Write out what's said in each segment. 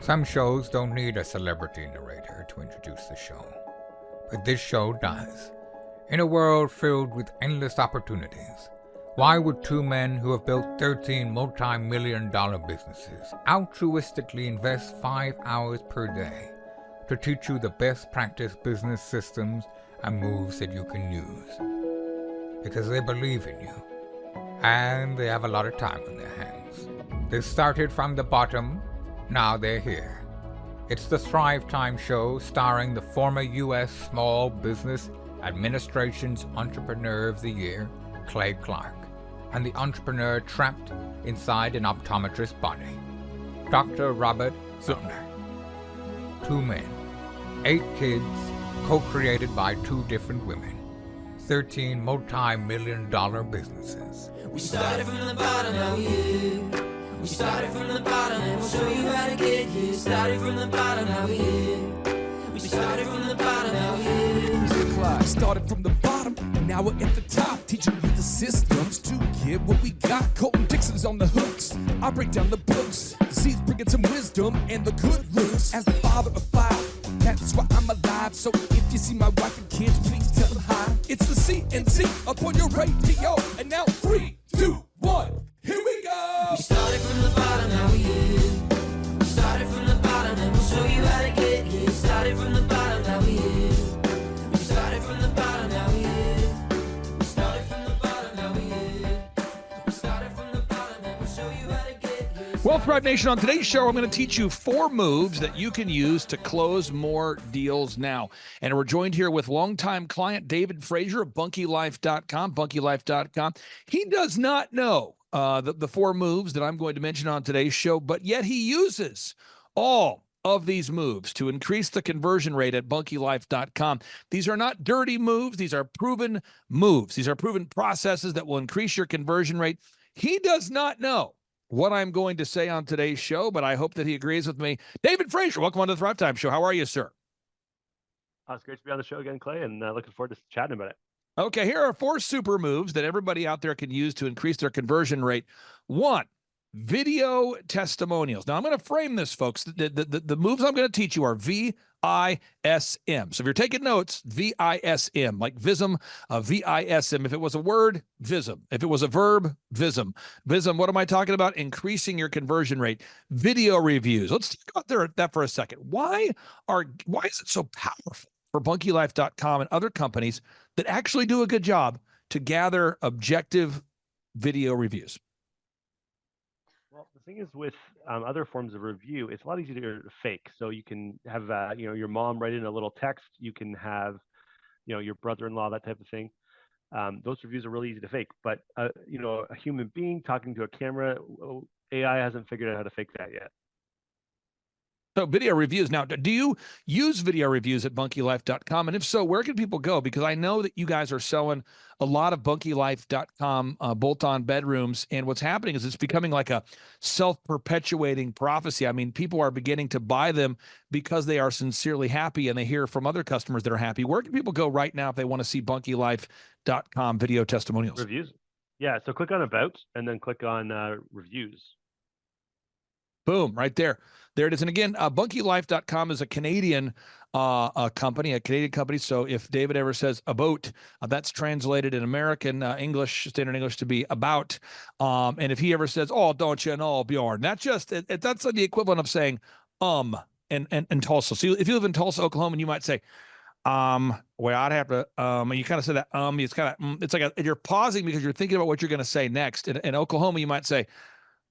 Some shows don't need a celebrity narrator to introduce the show, but this show does. In a world filled with endless opportunities, why would two men who have built 13 multi-million-dollar businesses altruistically invest 5 hours per day to teach you the best practice business systems and moves that you can use? Because they believe in you, and they have a lot of time on their hands. They started from the bottom, now they're here. It's the Thrivetime show starring the former U.S. Small Business Administration's Entrepreneur of the Year, Clay Clark, and the entrepreneur trapped inside an optometrist's body, Dr. Robert Zillner. Two men, 8 kids, co-created by 2 different women, 13 multi-million-dollar businesses. We started from the bottom, now we here. We started from the bottom, and we'll show you how to get here. Started from the bottom, now we here. We started from the bottom, now we here. Mr. Clark started from the bottom, and now we're at the top, teaching you the systems to get what we got. Colton Dixon's on the hooks, I break down the books. The C's bringing some wisdom and the good looks. As the father of 5, that's why I'm alive. So if you see my wife and kids, please tell them hi. It's the CNC up on your radio, and now 3, 2, 1, here we go. We started from the bottom, now we here. We started from the bottom, and we'll show you how to get here. Started from the bottom, now we here. We started from the bottom, now we here. We started from the bottom, now we here. We started from the bottom, and we'll show you how to get here. Well, Thrive Nation, on today's show, I'm going to teach you 4 moves that you can use to close more deals now. And we're joined here with longtime client David Frazier of BunkyLife.com. He does not know the 4 moves that I'm going to mention on today's show, but yet he uses all of these moves to increase the conversion rate at BunkyLife.com. These are not dirty moves. These are proven moves. These are proven processes that will increase your conversion rate. He does not know what I'm going to say on today's show, but I hope that he agrees with me. David Frazier, welcome on to the Thrivetime Show. How are you, sir? It's great to be on the show again, Clay, and looking forward to chatting about it. Okay, here are 4 super moves that everybody out there can use to increase their conversion rate. 1, video testimonials. Now, I'm going to frame this, folks. The moves I'm going to teach you are VISM. So if you're taking notes, VISM, like VISM, VISM. If it was a word, VISM. If it was a verb, VISM. VISM, what am I talking about? Increasing your conversion rate. Video reviews. Let's talk about that for a second. Why is it so powerful for BunkyLife.com and other companies that actually do a good job to gather objective video reviews? Well, the thing is with other forms of review, it's a lot easier to fake. So you can have, your mom write in a little text. You can have, your brother-in-law, that type of thing. Those reviews are really easy to fake. But, a human being talking to a camera, AI hasn't figured out how to fake that yet. So video reviews. Now, do you use video reviews at BunkyLife.com? And if so, where can people go? Because I know that you guys are selling a lot of BunkyLife.com bolt-on bedrooms. And what's happening is it's becoming like a self-perpetuating prophecy. I mean, people are beginning to buy them because they are sincerely happy and they hear from other customers that are happy. Where can people go right now if they want to see BunkyLife.com video testimonials? Reviews. Yeah, so click on About and then click on Reviews. Boom, right there. There it is. And again, BunkyLife.com is a Canadian company. So if David ever says about, that's translated in American English, standard English, to be about. And if he ever says, oh, don't you know, Bjorn, that's the equivalent of saying in Tulsa. So if you live in Tulsa, Oklahoma, and you might say, well, I'd have to, and you kind of say that, it's kind of, it's like you're pausing because you're thinking about what you're going to say next. In Oklahoma, you might say,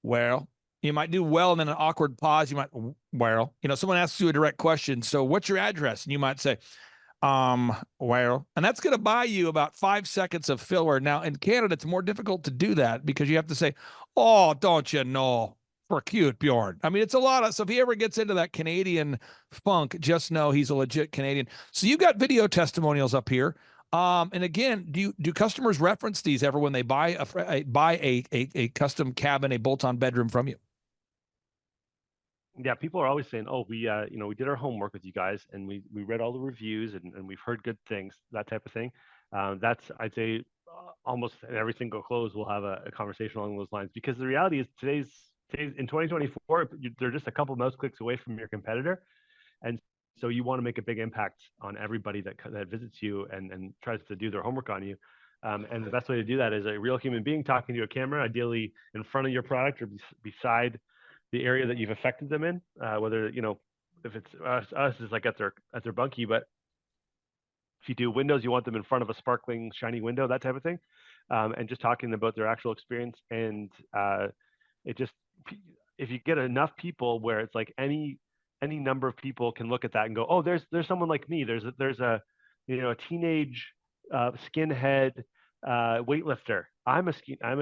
well. You might do well, and then an awkward pause. You might, well, someone asks you a direct question. So what's your address? And you might say, well, and that's going to buy you about 5 seconds of filler. Now in Canada, it's more difficult to do that because you have to say, oh, don't you know, for cute Bjorn. I mean, it's a lot of, so if he ever gets into that Canadian funk, just know he's a legit Canadian. So you've got video testimonials up here. And again, do customers reference these ever when they buy a custom cabin, a bolt-on bedroom from you? Yeah, people are always saying, oh, we did our homework with you guys and we read all the reviews and we've heard good things, that type of thing. That's, I'd say, almost in every single close we'll have a conversation along those lines, because the reality is today's in 2024, they're just a couple mouse clicks away from your competitor, and so you want to make a big impact on everybody that visits you and tries to do their homework on you. And the best way to do that is a real human being talking to a camera, ideally in front of your product or beside the area that you've affected them in. Whether if it's us is like at their bunkie, but if you do windows, you want them in front of a sparkling, shiny window, that type of thing, and just talking about their actual experience. And it just, if you get enough people where it's like any number of people can look at that and go, oh, there's someone like me. There's a a teenage skinhead weightlifter. I'm a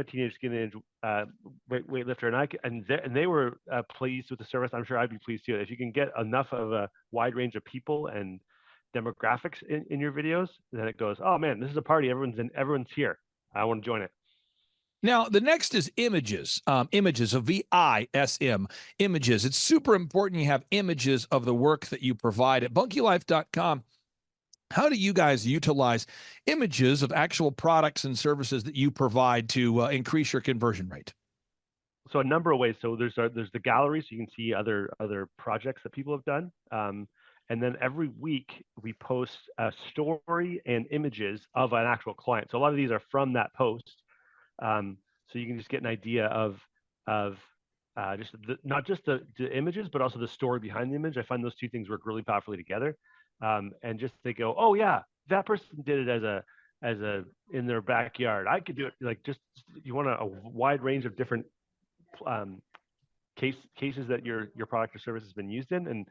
teenage skinhead weightlifter, and they were pleased with the service. I'm sure I'd be pleased too. If you can get enough of a wide range of people and demographics in your videos, then it goes, oh man, this is a party. Everyone's here. I want to join it. Now, the next is images. Images of VISM, images. It's super important you have images of the work that you provide. At bunkielife.com, how do you guys utilize images of actual products and services that you provide to increase your conversion rate? So a number of ways. So there's the gallery, so you can see other projects that people have done. And then every week we post a story and images of an actual client. So a lot of these are from that post. So you can just get an idea of just not just the images, but also the story behind the image. I find those two things work really powerfully together. And just they go, oh yeah, that person did it as a in their backyard. I could do it. Like just you want a wide range of different cases that your product or service has been used in. And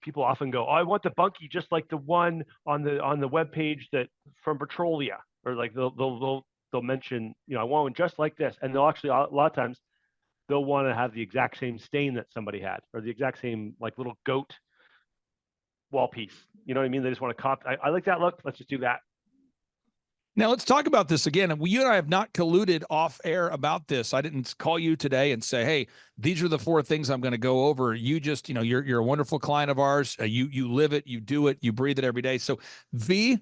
people often go, oh, I want the bunkie just like the one on the web page that from Petrolia, or like they'll mention, I want one just like this. And they'll actually, a lot of times, they'll want to have the exact same stain that somebody had, or the exact same like little goat wall piece. You know what I mean? They just want to copy. I like that look. Let's just do that. Now let's talk about this again. You and I have not colluded off air about this. I didn't call you today and say, hey, these are the 4 things I'm going to go over. You just, you're a wonderful client of ours. You live it, you do it, you breathe it every day. So VIS.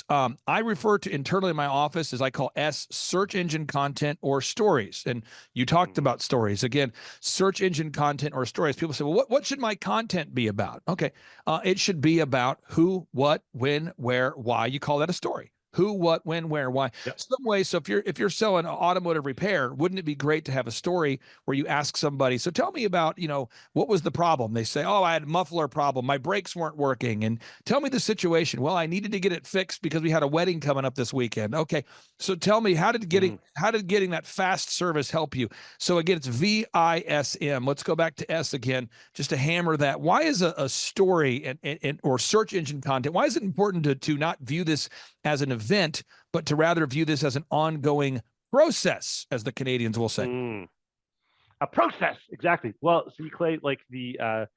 I refer to internally in my office as I call S, search engine content or stories. And you talked about stories. Again, search engine content or stories. People say, well, what should my content be about? Okay. It should be about who, what, when, where, why. You call that a story. Who, what, when, where, why. Yep. Some way. So if you're selling automotive repair, wouldn't it be great to have a story where you ask somebody, so tell me about, what was the problem? They say, oh, I had a muffler problem. My brakes weren't working. And tell me the situation. Well, I needed to get it fixed because we had a wedding coming up this weekend. Okay. So tell me, how did getting that fast service help you? So again, it's VISM. Let's go back to S again, just to hammer that. Why is a story and or search engine content, why is it important to not view this as an event, but to rather view this as an ongoing process, as the Canadians will say? A process, exactly. Well, see, Clay, like the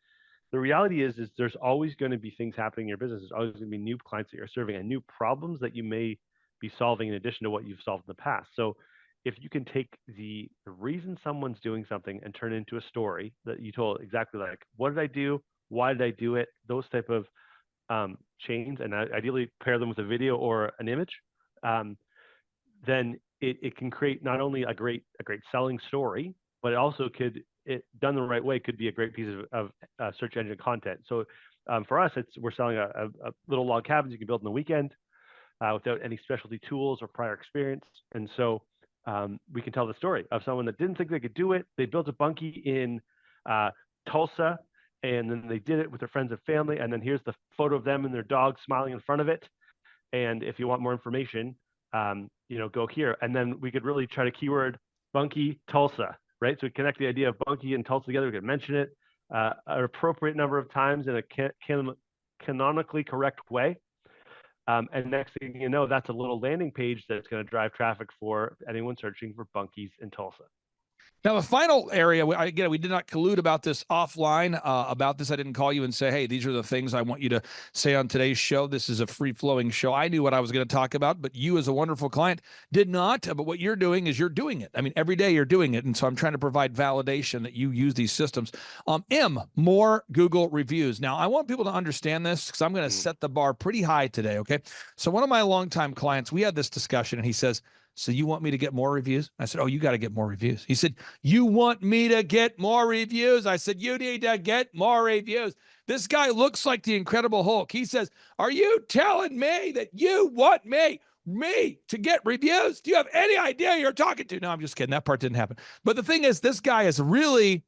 reality is there's always going to be things happening in your business. There's always going to be new clients that you're serving and new problems that you may be solving in addition to what you've solved in the past. So if you can take the reason someone's doing something and turn it into a story that you told, exactly like, what did I do? Why did I do it? Those type of chains, and ideally pair them with a video or an image, then it can create not only a great selling story, but it also done the right way, could be a great piece of search engine content. So for us, we're selling a little log cabins you can build in the weekend without any specialty tools or prior experience. And so we can tell the story of someone that didn't think they could do it. They built a bunkie in Tulsa, and then they did it with their friends and family. And then here's the photo of them and their dog smiling in front of it. And if you want more information, go here. And then we could really try to keyword bunkie Tulsa, right? So we connect the idea of bunkie and Tulsa together. We could mention it an appropriate number of times in a canonically correct way. And next thing you know, that's a little landing page that's going to drive traffic for anyone searching for bunkies in Tulsa. Now, the final area, again, we did not collude about this offline. About this, I didn't call you and say, hey, these are the things I want you to say on today's show. This is a free-flowing show. I knew what I was going to talk about, but you as a wonderful client did not. But what you're doing is you're doing it. I mean, every day you're doing it. And so I'm trying to provide validation that you use these systems. More Google reviews. Now, I want people to understand this because I'm going to set the bar pretty high today, okay? So one of my longtime clients, we had this discussion, and he says, So you want me to get more reviews? I said, oh, you got to get more reviews. He said, you want me to get more reviews? I said, you need to get more reviews. This guy looks like the Incredible Hulk. He says, are you telling me that you want me to get reviews? Do you have any idea who you're talking to? No, I'm just kidding. That part didn't happen. But the thing is, this guy is really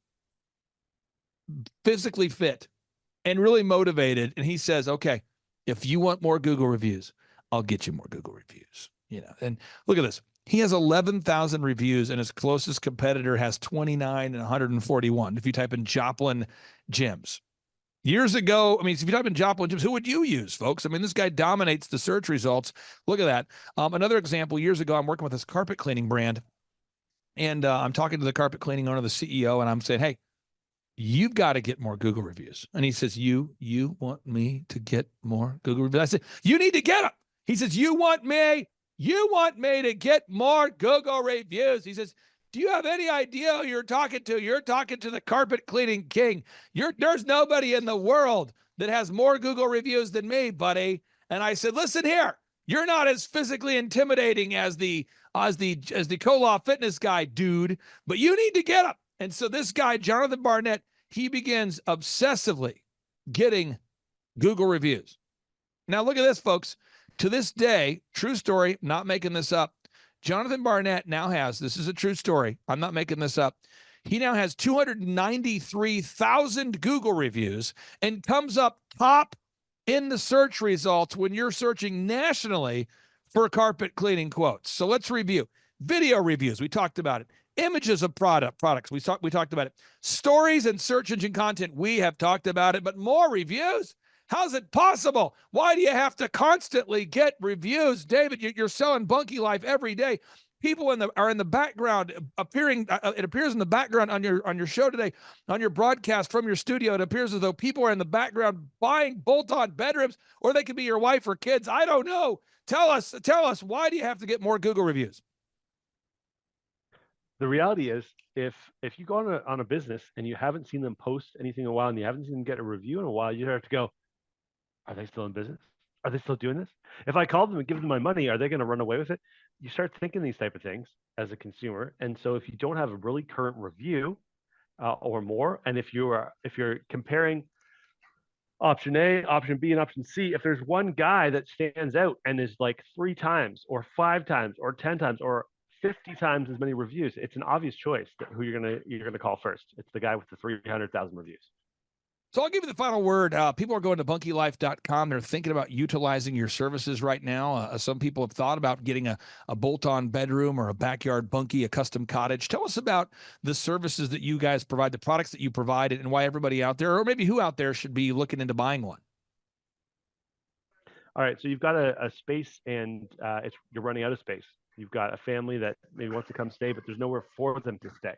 physically fit and really motivated. And he says, okay, if you want more Google reviews, I'll get you more Google reviews. And look at this. He has 11,000 reviews, and his closest competitor has 29 and 141. If you type in Joplin Gyms. Years ago, I mean, if you type in Joplin Gyms, who would you use, folks? I mean, this guy dominates the search results. Look at that. Another example, years ago, I'm working with this carpet cleaning brand, and I'm talking to the carpet cleaning owner, the CEO, and I'm saying, hey, you've got to get more Google reviews. And he says, you want me to get more Google reviews? I said, you need to get them. He says, you want me to get more Google reviews. He says, do you have any idea who you're talking to? You're talking to the carpet cleaning king. There's nobody in the world that has more Google reviews than me, buddy. And I said, listen here, you're not as physically intimidating as the Koloff fitness guy, dude, but you need to get him. And so this guy, Jonathan Barnett, he begins obsessively getting Google reviews. Now look at this, folks. To this day, true story, not making this up, Jonathan Barnett now has, this is a true story, I'm not making this up, he now has 293,000 Google reviews and comes up top in the search results when you're searching nationally for carpet cleaning quotes. So let's review. Video reviews, we talked about it. Images of products, we talked about it. Stories and search engine content, we have talked about it, but more reviews? How's it possible? Why do you have to constantly get reviews? David, you're selling Bunky Life every day. People are in the background appearing. It appears in the background on your show today, on your broadcast from your studio. It appears as though people are in the background buying bolt-on bedrooms, or they could be your wife or kids. I don't know. Tell us. Why do you have to get more Google reviews? The reality is, if you go on a business and you haven't seen them post anything in a while, and you haven't seen them get a review in a while, you have to go, are they still in business? Are they still doing this? If I called them and give them my money, are they going to run away with it? You start thinking these type of things as a consumer. And so if you don't have a really current review or more, and if you're comparing option A, option B, and option C, if there's one guy that stands out and is like 3 times or 5 times or 10 times or 50 times as many reviews, it's an obvious choice who you're gonna call first. It's the guy with the 300,000 reviews. So I'll give you the final word. People are going to bunkylife.com. They're thinking about utilizing your services right now. Some people have thought about getting a bolt-on bedroom or a backyard bunkie, a custom cottage. Tell us about the services that you guys provide, the products that you provide, and why everybody out there, or maybe who out there, should be looking into buying one. All right, so you've got a space, and you're running out of space. You've got a family that maybe wants to come stay, but there's nowhere for them to stay.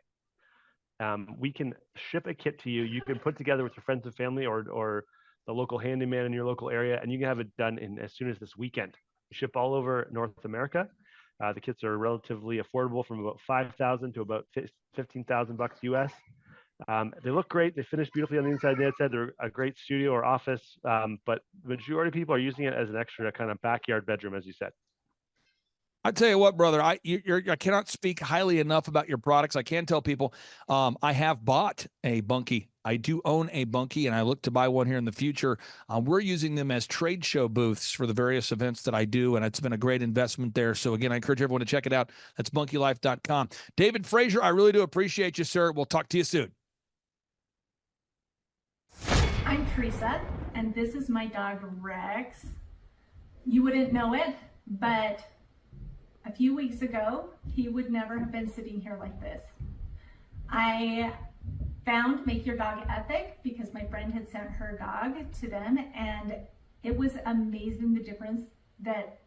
We can ship a kit to you. You can put together with your friends and family or the local handyman in your local area, and you can have it done in as soon as this weekend. We ship all over North America. The kits are relatively affordable, from about $5,000 to about $15,000 US. They look great. They finish beautifully on the inside and the outside. They're a great studio or office, but the majority of people are using it as an extra kind of backyard bedroom, as you said. I tell you what, brother, I cannot speak highly enough about your products. I can tell people I have bought a bunkie. I do own a bunkie, and I look to buy one here in the future. We're using them as trade show booths for the various events that I do, and it's been a great investment there. So, again, I encourage everyone to check it out. That's bunkylife.com. David Frazier, I really do appreciate you, sir. We'll talk to you soon. I'm Teresa, and this is my dog, Rex. You wouldn't know it, but a few weeks ago, he would never have been sitting here like this. I found Make Your Dog Epic because my friend had sent her dog to them, and it was amazing the difference that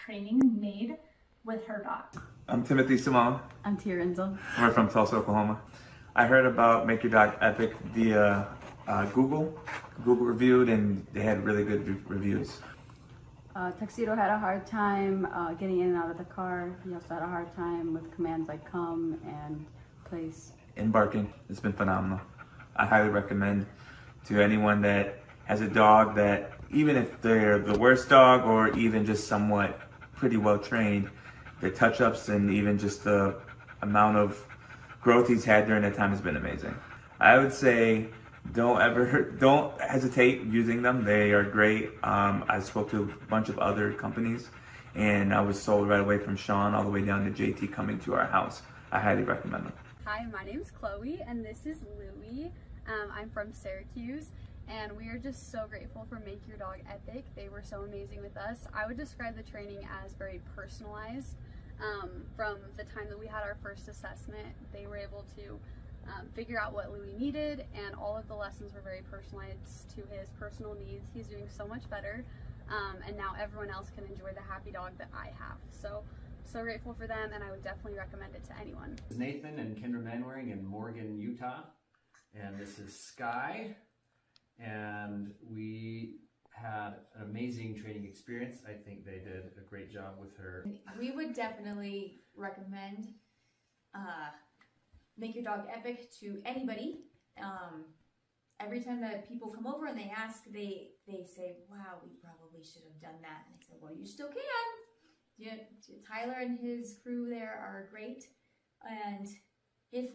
training made with her dog. I'm Timothy Simone. I'm Tia Renzel. We're from Tulsa, Oklahoma. I heard about Make Your Dog Epic via Google reviewed, and they had really good reviews. Tuxedo had a hard time getting in and out of the car. He also had a hard time with commands like come and place. And barking, it's been phenomenal. I highly recommend to anyone that has a dog that, even if they're the worst dog or even just somewhat pretty well trained, the touch-ups and even just the amount of growth he's had during that time has been amazing. I would say don't hesitate using them. They are great. I spoke to a bunch of other companies, and I was sold right away from Sean all the way down to JT coming to our house. I highly recommend them. Hi, my name's Chloe, and this is Louie. I'm from Syracuse, and we are just so grateful for Make Your Dog Epic. They were so amazing with us. I would describe the training as very personalized. From the time that we had our first assessment, they were able to figure out what Louie needed, and all of the lessons were very personalized to his personal needs. He's doing so much better, and now everyone else can enjoy the happy dog that I have. So grateful for them, and I would definitely recommend it to anyone. This is Nathan and Kendra Manwaring in Morgan, Utah, and this is Sky, and we had an amazing training experience. I think they did a great job with her. We would definitely recommend Make Your Dog Epic to anybody. Every time that people come over and they ask, they say, wow, we probably should have done that. And I said, well, you still can. Yeah, Tyler and his crew there are great. And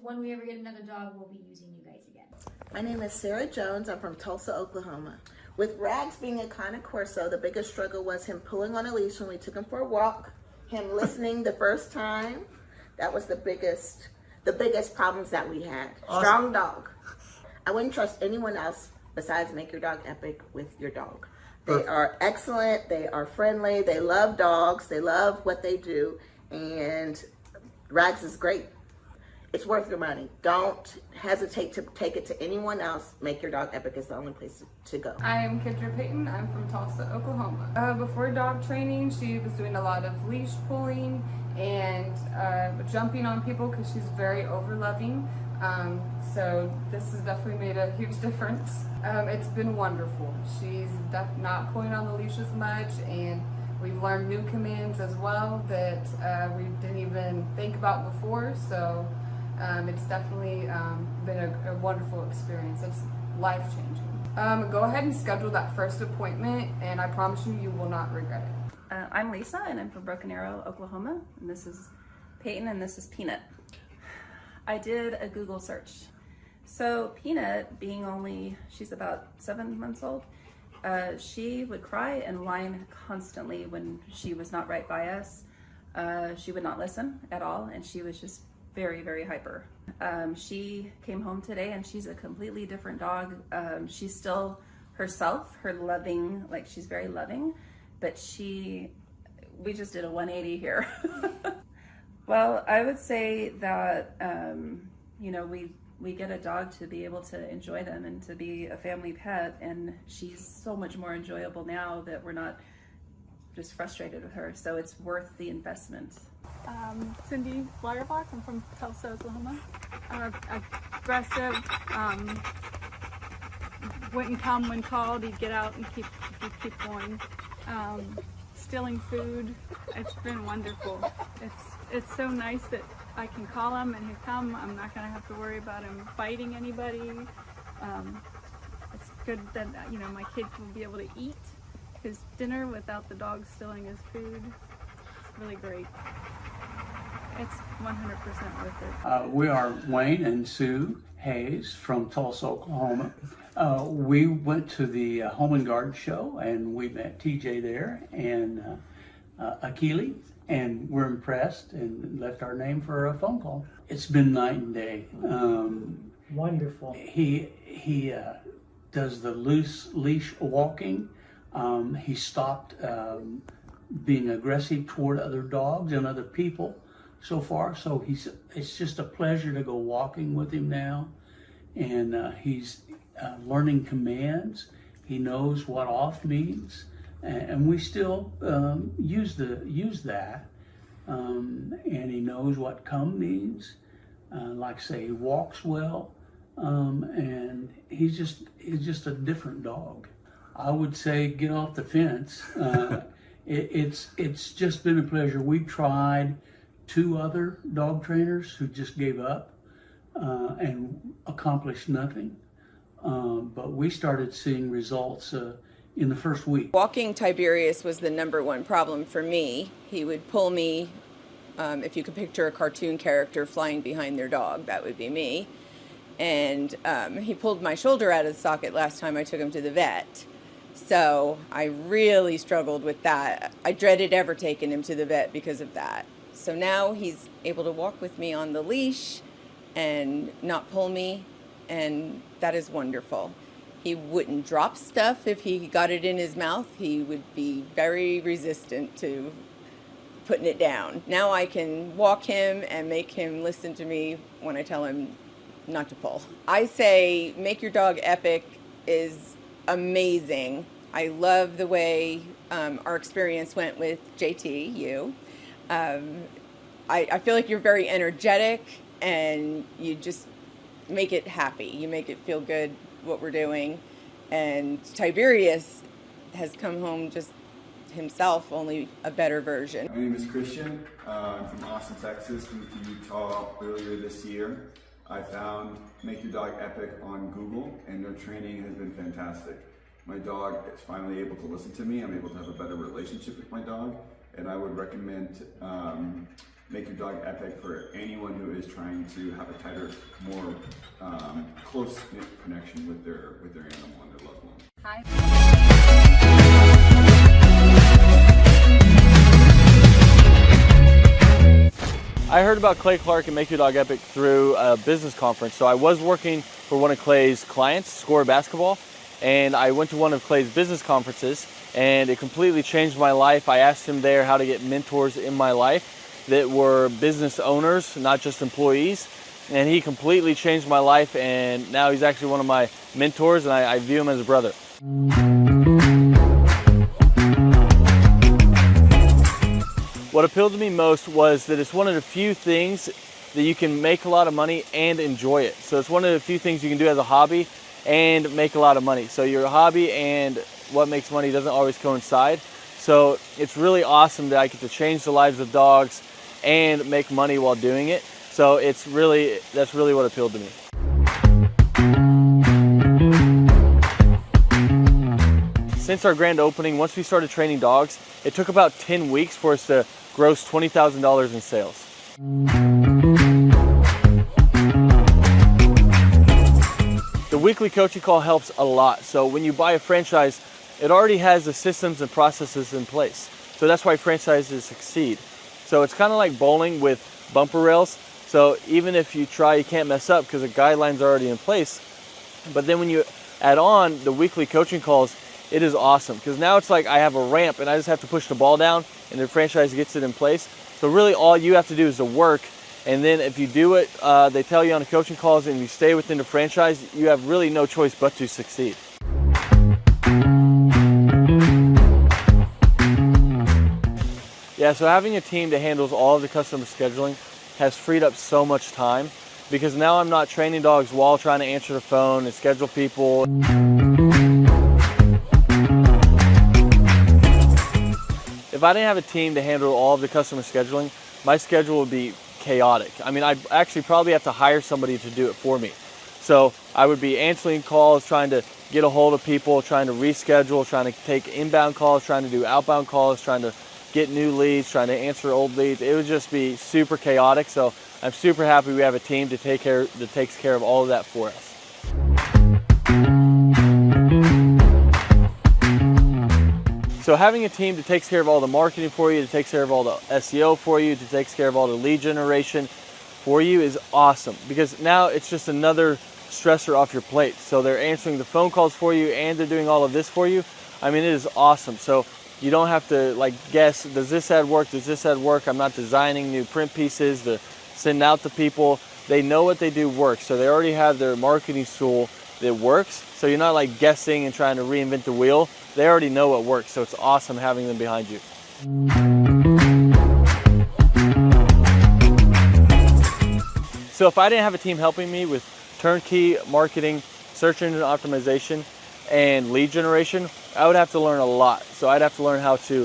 when we ever get another dog, we'll be using you guys again. My name is Sarah Jones. I'm from Tulsa, Oklahoma. With Rags being a Cane Corso, the biggest struggle was him pulling on a leash when we took him for a walk, him listening the first time. That was the biggest problems that we had. Awesome. Strong dog. I wouldn't trust anyone else besides Make Your Dog Epic with your dog. They are excellent, they are friendly, they love dogs, they love what they do, and Rags is great. It's worth your money. Don't hesitate to take it to anyone else. Make Your Dog Epic is the only place to go. I'm Kendra Payton. I'm from Tulsa, Oklahoma. Before dog training, she was doing a lot of leash pulling and jumping on people because she's very over-loving. So this has definitely made a huge difference. It's been wonderful. She's not pulling on the leash as much, and we've learned new commands as well that we didn't even think about before. So it's definitely been a wonderful experience. It's life-changing. Go ahead and schedule that first appointment, and I promise you, you will not regret it. I'm Lisa, and I'm from Broken Arrow, Oklahoma, and this is Peyton, and this is Peanut. I did a Google search. So Peanut, she's about 7 months old, she would cry and whine constantly when she was not right by us. She would not listen at all, and she was just very, very hyper. She came home today, and she's a completely different dog. She's still herself, she's very loving, but we just did a 180 here. Well, I would say that, we get a dog to be able to enjoy them and to be a family pet, and she's so much more enjoyable now that we're not just frustrated with her, so it's worth the investment. Cindy Flyerbox, I'm from Tulsa, Oklahoma. Aggressive, wouldn't come when called, he'd get out and keep going. Stealing food, it's been wonderful. It's so nice that I can call him and he'll come. I'm not gonna have to worry about him biting anybody. It's good that my kid will be able to eat his dinner without the dog stealing his food. It's really great. It's 100% worth it. We are Wayne and Sue Hayes from Tulsa, Oklahoma. We went to the Home and Garden Show, and we met TJ there and Akili, and we're impressed and left our name for a phone call. It's been night and day. Wonderful. He does the loose leash walking. He stopped being aggressive toward other dogs and other people so far. So it's just a pleasure to go walking with him now, and he's learning commands. He knows what off means, and we still use that. And he knows what come means. Like say, he walks well, and he's just a different dog. I would say get off the fence. It's just been a pleasure. We tried 2 other dog trainers who just gave up and accomplished nothing. But we started seeing results in the first week. Walking Tiberius was the #1 problem for me. He would pull me if you could picture a cartoon character flying behind their dog, that would be me. And he pulled my shoulder out of the socket last time I took him to the vet. So I really struggled with that. I dreaded ever taking him to the vet because of that. So now he's able to walk with me on the leash and not pull me, and that is wonderful. He wouldn't drop stuff if he got it in his mouth. He would be very resistant to putting it down. Now I can walk him and make him listen to me when I tell him not to pull. I say make your dog epic is amazing. I love the way our experience went with JT, you. I feel like you're very energetic and you just make it happy. You make it feel good what we're doing. And Tiberius has come home just himself, only a better version. My name is Christian. I'm from Austin, Texas. Moved to Utah earlier this year. I found Make Your Dog Epic on Google, and their training has been fantastic. My dog is finally able to listen to me. I'm able to have a better relationship with my dog, and I would recommend Make Your Dog Epic for anyone who is trying to have a tighter, more close-knit connection with their animal and their loved one. I heard about Clay Clark and Make Your Dog Epic through a business conference. So I was working for one of Clay's clients, Score Basketball, and I went to one of Clay's business conferences, and it completely changed my life. I asked him there how to get mentors in my life that were business owners, not just employees, and he completely changed my life, and now he's actually one of my mentors, and I view him as a brother. What appealed to me most was that it's one of the few things that you can make a lot of money and enjoy it. So it's one of the few things you can do as a hobby and make a lot of money. So your hobby and what makes money doesn't always coincide. So it's really awesome that I get to change the lives of dogs and make money while doing it. So that's really what appealed to me. Since our grand opening, once we started training dogs, it took about 10 weeks for us to gross $20,000 in sales. The weekly coaching call helps a lot. So when you buy a franchise, it already has the systems and processes in place. So that's why franchises succeed. So it's kind of like bowling with bumper rails. So even if you try, you can't mess up because the guidelines are already in place. But then when you add on the weekly coaching calls, it is awesome because now it's like I have a ramp and I just have to push the ball down and the franchise gets it in place. So really all you have to do is the work, and then if you do it, they tell you on the coaching calls and you stay within the franchise, you have really no choice but to succeed. Yeah, so having a team that handles all of the customer scheduling has freed up so much time because now I'm not training dogs while trying to answer the phone and schedule people. If I didn't have a team to handle all of the customer scheduling, my schedule would be chaotic. I mean, I'd actually probably have to hire somebody to do it for me. So I would be answering calls, trying to get a hold of people, trying to reschedule, trying to take inbound calls, trying to do outbound calls, trying to get new leads, trying to answer old leads. It would just be super chaotic. So I'm super happy we have a team that takes care of all of that for us. So having a team that takes care of all the marketing for you, that takes care of all the SEO for you, that takes care of all the lead generation for you is awesome because now it's just another stressor off your plate. So they're answering the phone calls for you and they're doing all of this for you. I mean, it is awesome. So you don't have to like guess, does this ad work? Does this ad work? I'm not designing new print pieces to send out to people. They know what they do works. So they already have their marketing tool that works. So you're not like guessing and trying to reinvent the wheel. They already know what works, so it's awesome having them behind you. So if I didn't have a team helping me with turnkey marketing, search engine optimization, and lead generation, I would have to learn a lot. So I'd have to learn how to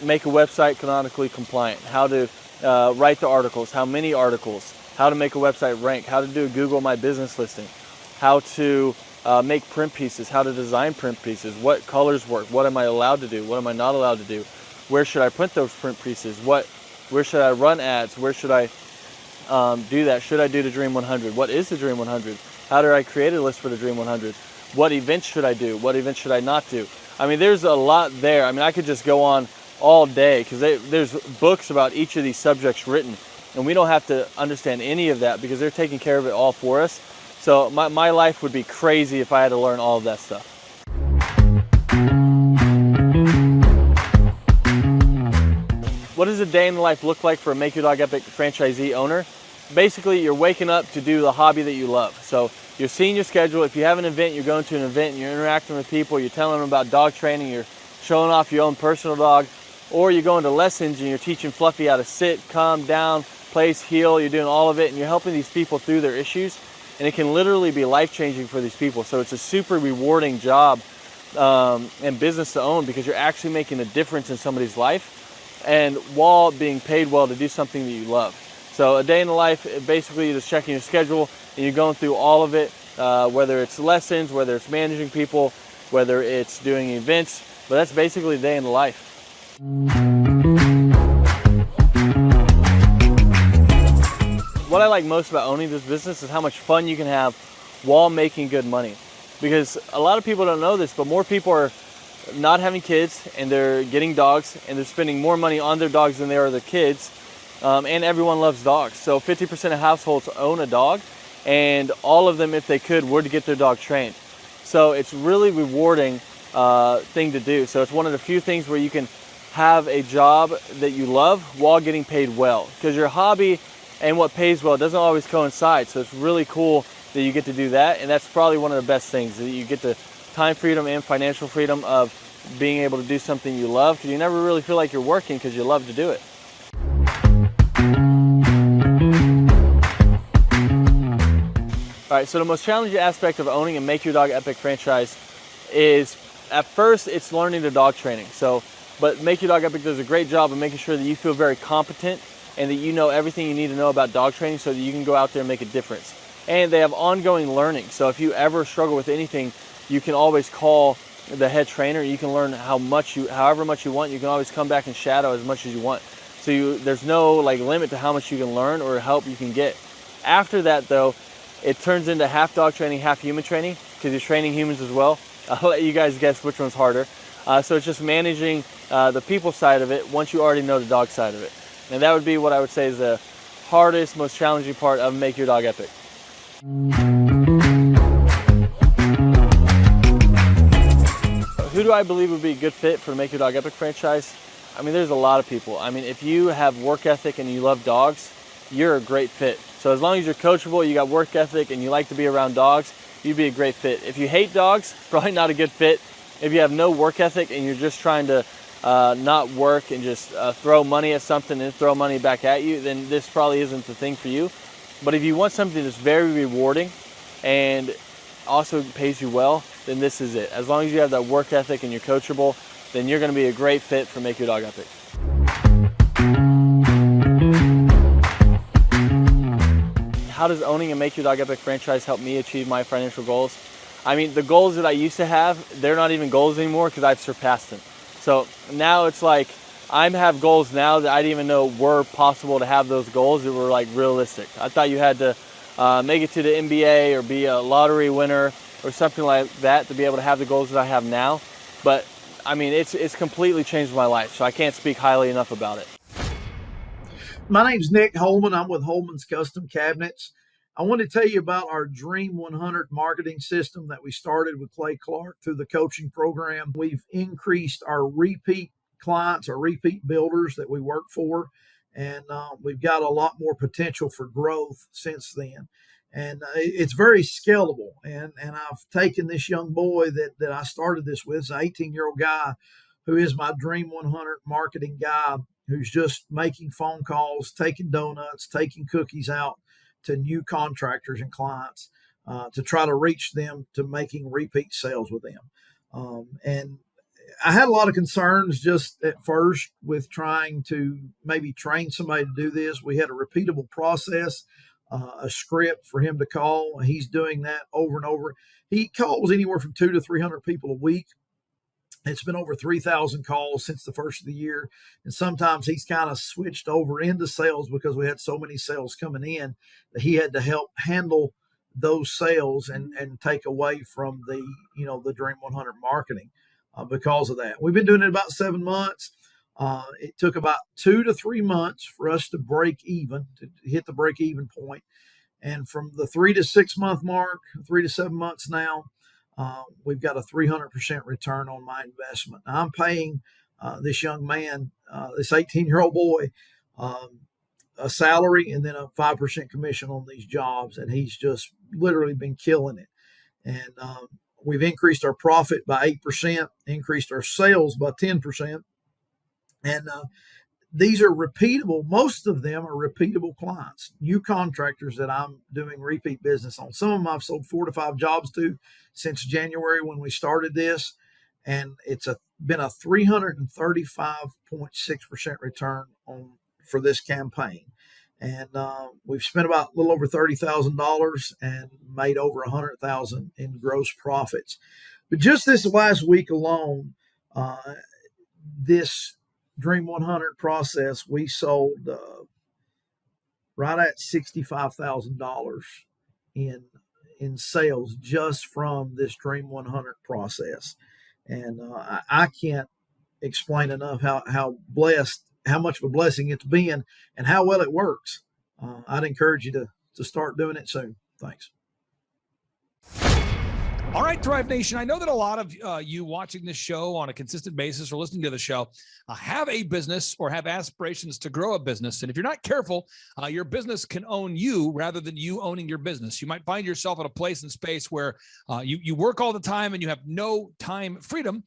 make a website canonically compliant, how to write the articles, how many articles, how to make a website rank, how to do a Google My Business listing, how to make print pieces, how to design print pieces, what colors work, what am I allowed to do, what am I not allowed to do, where should I print those print pieces, what Where should I run ads? Where should I do that? Should I do the Dream 100? What is the Dream 100? How do I create a list for the Dream 100? What events should I do? What events should I not do? I mean, there's a lot there. I mean, I could just go on all day because there's books about each of these subjects written, and we don't have to understand any of that because they're taking care of it all for us. So my life would be crazy if I had to learn all of that stuff. What does a day in the life look like for a Make Your Dog Epic franchisee owner? Basically, you're waking up to do the hobby that you love. So you're seeing your schedule. If you have an event, you're going to an event and you're interacting with people, you're telling them about dog training, you're showing off your own personal dog, or you're going to lessons and you're teaching Fluffy how to sit, calm down, place, heel, you're doing all of it and you're helping these people through their issues. And it can literally be life-changing for these people. So it's a super rewarding job and business to own because you're actually making a difference in somebody's life and while being paid well to do something that you love. So a day in the life, basically you're just checking your schedule and you're going through all of it, whether it's lessons, whether it's managing people, whether it's doing events, but that's basically a day in the life. What I like most about owning this business is how much fun you can have while making good money. Because a lot of people don't know this, but more people are not having kids and they're getting dogs and they're spending more money on their dogs than they are their kids. And everyone loves dogs. So 50% of households own a dog, and all of them, if they could, would get their dog trained. So it's really rewarding thing to do. So it's one of the few things where you can have a job that you love while getting paid well. Because your hobby and what pays well doesn't always coincide. So it's really cool that you get to do that. And that's probably one of the best things, that you get the time freedom and financial freedom of being able to do something you love. Because you never really feel like you're working because you love to do it. All right, so the most challenging aspect of owning a Make Your Dog Epic franchise is, at first, it's learning the dog training. But Make Your Dog Epic does a great job of making sure that you feel very competent and that you know everything you need to know about dog training so that you can go out there and make a difference. And they have ongoing learning. So if you ever struggle with anything, you can always call the head trainer. You can learn however much you want. You can always come back and shadow as much as you want. So there's no limit to how much you can learn or help you can get. After that, though, it turns into half dog training, half human training, because you're training humans as well. I'll let you guys guess which one's harder. So it's just managing the people side of it once you already know the dog side of it. And that would be what I would say is the hardest, most challenging part of Make Your Dog Epic. Who do I believe would be a good fit for the Make Your Dog Epic franchise? I mean, there's a lot of people. I mean, if you have work ethic and you love dogs, you're a great fit. So as long as you're coachable, you got work ethic, and you like to be around dogs, you'd be a great fit. If you hate dogs, probably not a good fit. If you have no work ethic and you're just trying to not work and just throw money at something and throw money back at you, then this probably isn't the thing for you. But if you want something that's very rewarding and also pays you well, then this is it. As long as you have that work ethic and you're coachable, then you're going to be a great fit for Make Your Dog Epic. How does owning a Make Your Dog Epic franchise help me achieve my financial goals? I mean, the goals that I used to have, they're not even goals anymore because I've surpassed them. So now it's like I have goals now that I didn't even know were possible to have those goals that were realistic. I thought you had to make it to the NBA or be a lottery winner or something like that to be able to have the goals that I have now. But I mean, it's completely changed my life, so I can't speak highly enough about it. My name's Nick Holman. I'm with Holman's Custom Cabinets. I want to tell you about our Dream 100 marketing system that we started with Clay Clark through the coaching program. We've increased our repeat clients, our repeat builders that we work for, and we've got a lot more potential for growth since then. And it's very scalable. And I've taken this young boy that I started this with, an 18-year-old guy who is my Dream 100 marketing guy, who's just making phone calls, taking donuts, taking cookies out to new contractors and clients to try to reach them to making repeat sales with them. And I had a lot of concerns just at first with trying to maybe train somebody to do this. We had a repeatable process, a script for him to call. He's doing that over and over. He calls anywhere from 200 to 300 people a week. It's been over 3,000 calls since the first of the year. And sometimes he's kind of switched over into sales because we had so many sales coming in that he had to help handle those sales and take away from the, the Dream 100 marketing because of that. We've been doing it about 7 months. It took about 2 to 3 months for us to break even, to hit the break even point. And from the 3 to 6 month mark, 3 to 7 months now, we've got a 300% return on my investment. Now, I'm paying this young man, this 18-year-old boy, a salary and then a 5% commission on these jobs, and he's just literally been killing it. And we've increased our profit by 8%, increased our sales by 10%, and these are repeatable. Most of them are repeatable clients, new contractors that I'm doing repeat business on. Some of them I've sold 4 to 5 jobs to since January when we started this, and it's been a 335.6% return for this campaign. And we've spent about a little over $30,000 and made over $100,000 in gross profits. But just this last week alone, this Dream 100 process, we sold right at $65,000 in sales just from this Dream 100 process. And I can't explain enough how blessed, how much of a blessing it's been and how well it works. I'd encourage you to start doing it soon. Thanks. All right, Thrive Nation. I know that a lot of you watching this show on a consistent basis or listening to the show have a business or have aspirations to grow a business. And if you're not careful, your business can own you rather than you owning your business. You might find yourself in a place and space where you work all the time and you have no time freedom,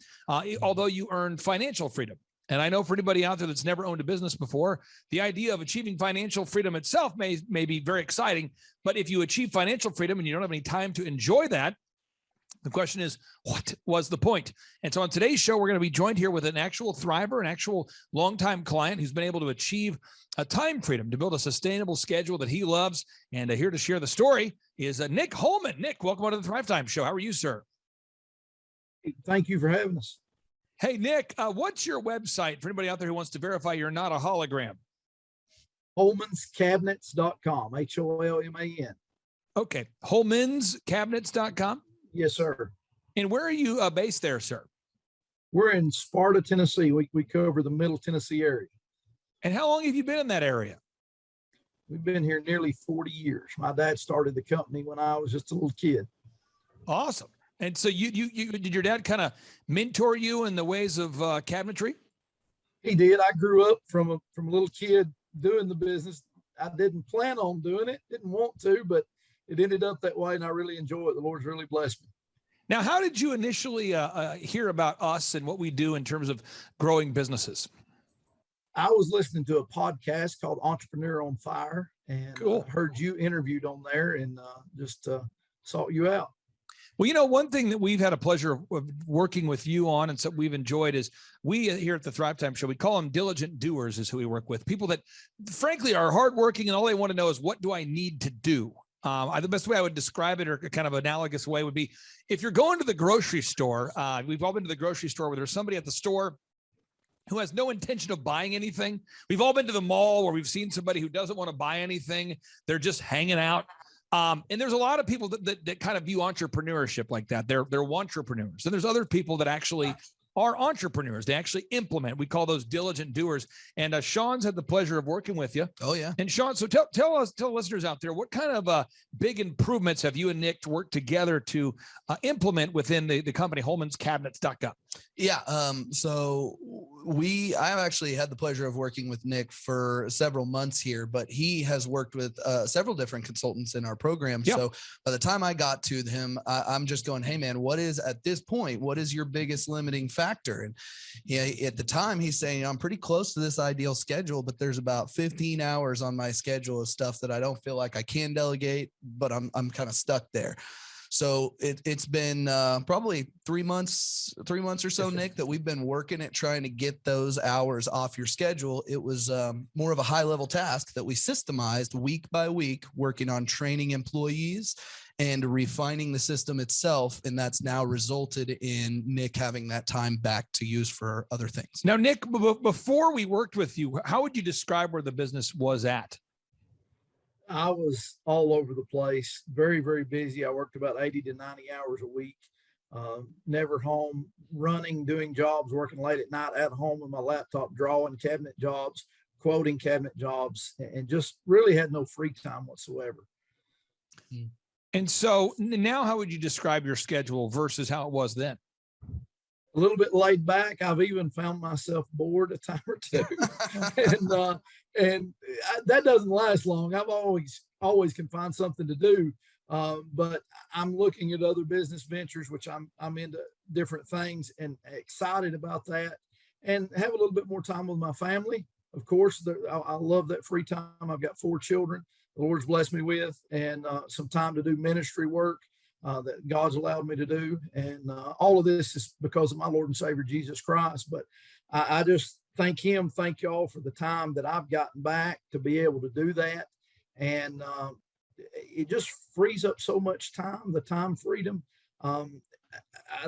although you earn financial freedom. And I know for anybody out there that's never owned a business before, the idea of achieving financial freedom itself may be very exciting. But if you achieve financial freedom and you don't have any time to enjoy that, the question is, what was the point? And so on today's show, we're going to be joined here with an actual thriver, an actual longtime client who's been able to achieve a time freedom to build a sustainable schedule that he loves. And here to share the story is Nick Holman. Nick, welcome to the Thrivetime Show. How are you, sir? Thank you for having us. Hey, Nick, what's your website for anybody out there who wants to verify you're not a hologram? HolmansCabinets.com, HOLMAN. Okay, HolmansCabinets.com? Yes, sir. And where are you based there, sir? We're in Sparta, Tennessee. We cover the Middle Tennessee area. And how long have you been in that area? We've been here nearly 40 years. My dad started the company when I was just a little kid. Awesome. And so you did your dad kind of mentor you in the ways of cabinetry? He did. I grew up from a little kid doing the business. I didn't plan on doing it, didn't want to, but it ended up that way, and I really enjoy it. The Lord's really blessed me. Now, how did you initially hear about us and what we do in terms of growing businesses? I was listening to a podcast called Entrepreneur on Fire, and heard you interviewed on there, and just sought you out. Well, you know, one thing that we've had a pleasure of working with you on and so we've enjoyed is we here at the Thrivetime Show, we call them diligent doers is who we work with. People that frankly are hardworking and all they want to know is, what do I need to do? The best way I would describe it, or kind of analogous way, would be if you're going to the grocery store, we've all been to the grocery store where there's somebody at the store who has no intention of buying anything. We've all been to the mall where we've seen somebody who doesn't want to buy anything. They're just hanging out. And there's a lot of people that kind of view entrepreneurship like that. They're entrepreneurs. And there's other people that actually are entrepreneurs. They actually implement. We call those diligent doers. And Sean's had the pleasure of working with you. Oh, yeah. And Sean, so tell listeners out there, what kind of big improvements have you and Nick worked together to implement within the company, HolmansCabinets.com? Yeah. So I've actually had the pleasure of working with Nick for several months here, but he has worked with several different consultants in our program. Yep. So by the time I got to him, I'm just going, hey man, what is your biggest limiting factor? And at the time he's saying, I'm pretty close to this ideal schedule, but there's about 15 hours on my schedule of stuff that I don't feel like I can delegate, but I'm kind of stuck there. So it's been probably 3 months or so, Nick, that we've been working at trying to get those hours off your schedule. It was more of a high level task that we systemized week by week, working on training employees and refining the system itself. And that's now resulted in Nick having that time back to use for other things. Now, Nick, before we worked with you, how would you describe where the business was at? I was all over the place, very, very busy. I worked about 80 to 90 hours a week, never home, running, doing jobs, working late at night at home with my laptop, drawing cabinet jobs, quoting cabinet jobs, and just really had no free time whatsoever. And so now how would you describe your schedule versus how it was then? A little bit laid back. I've even found myself bored a time or two, and that doesn't last long. I've always can find something to do, but I'm looking at other business ventures, which I'm into different things and excited about that, and have a little bit more time with my family. Of course, I love that free time. I've got 4 children the Lord's blessed me with, and some time to do ministry work that God's allowed me to do. And all of this is because of my Lord and Savior, Jesus Christ. But I just thank him. Thank y'all for the time that I've gotten back to be able to do that. And it just frees up so much time, the time freedom. I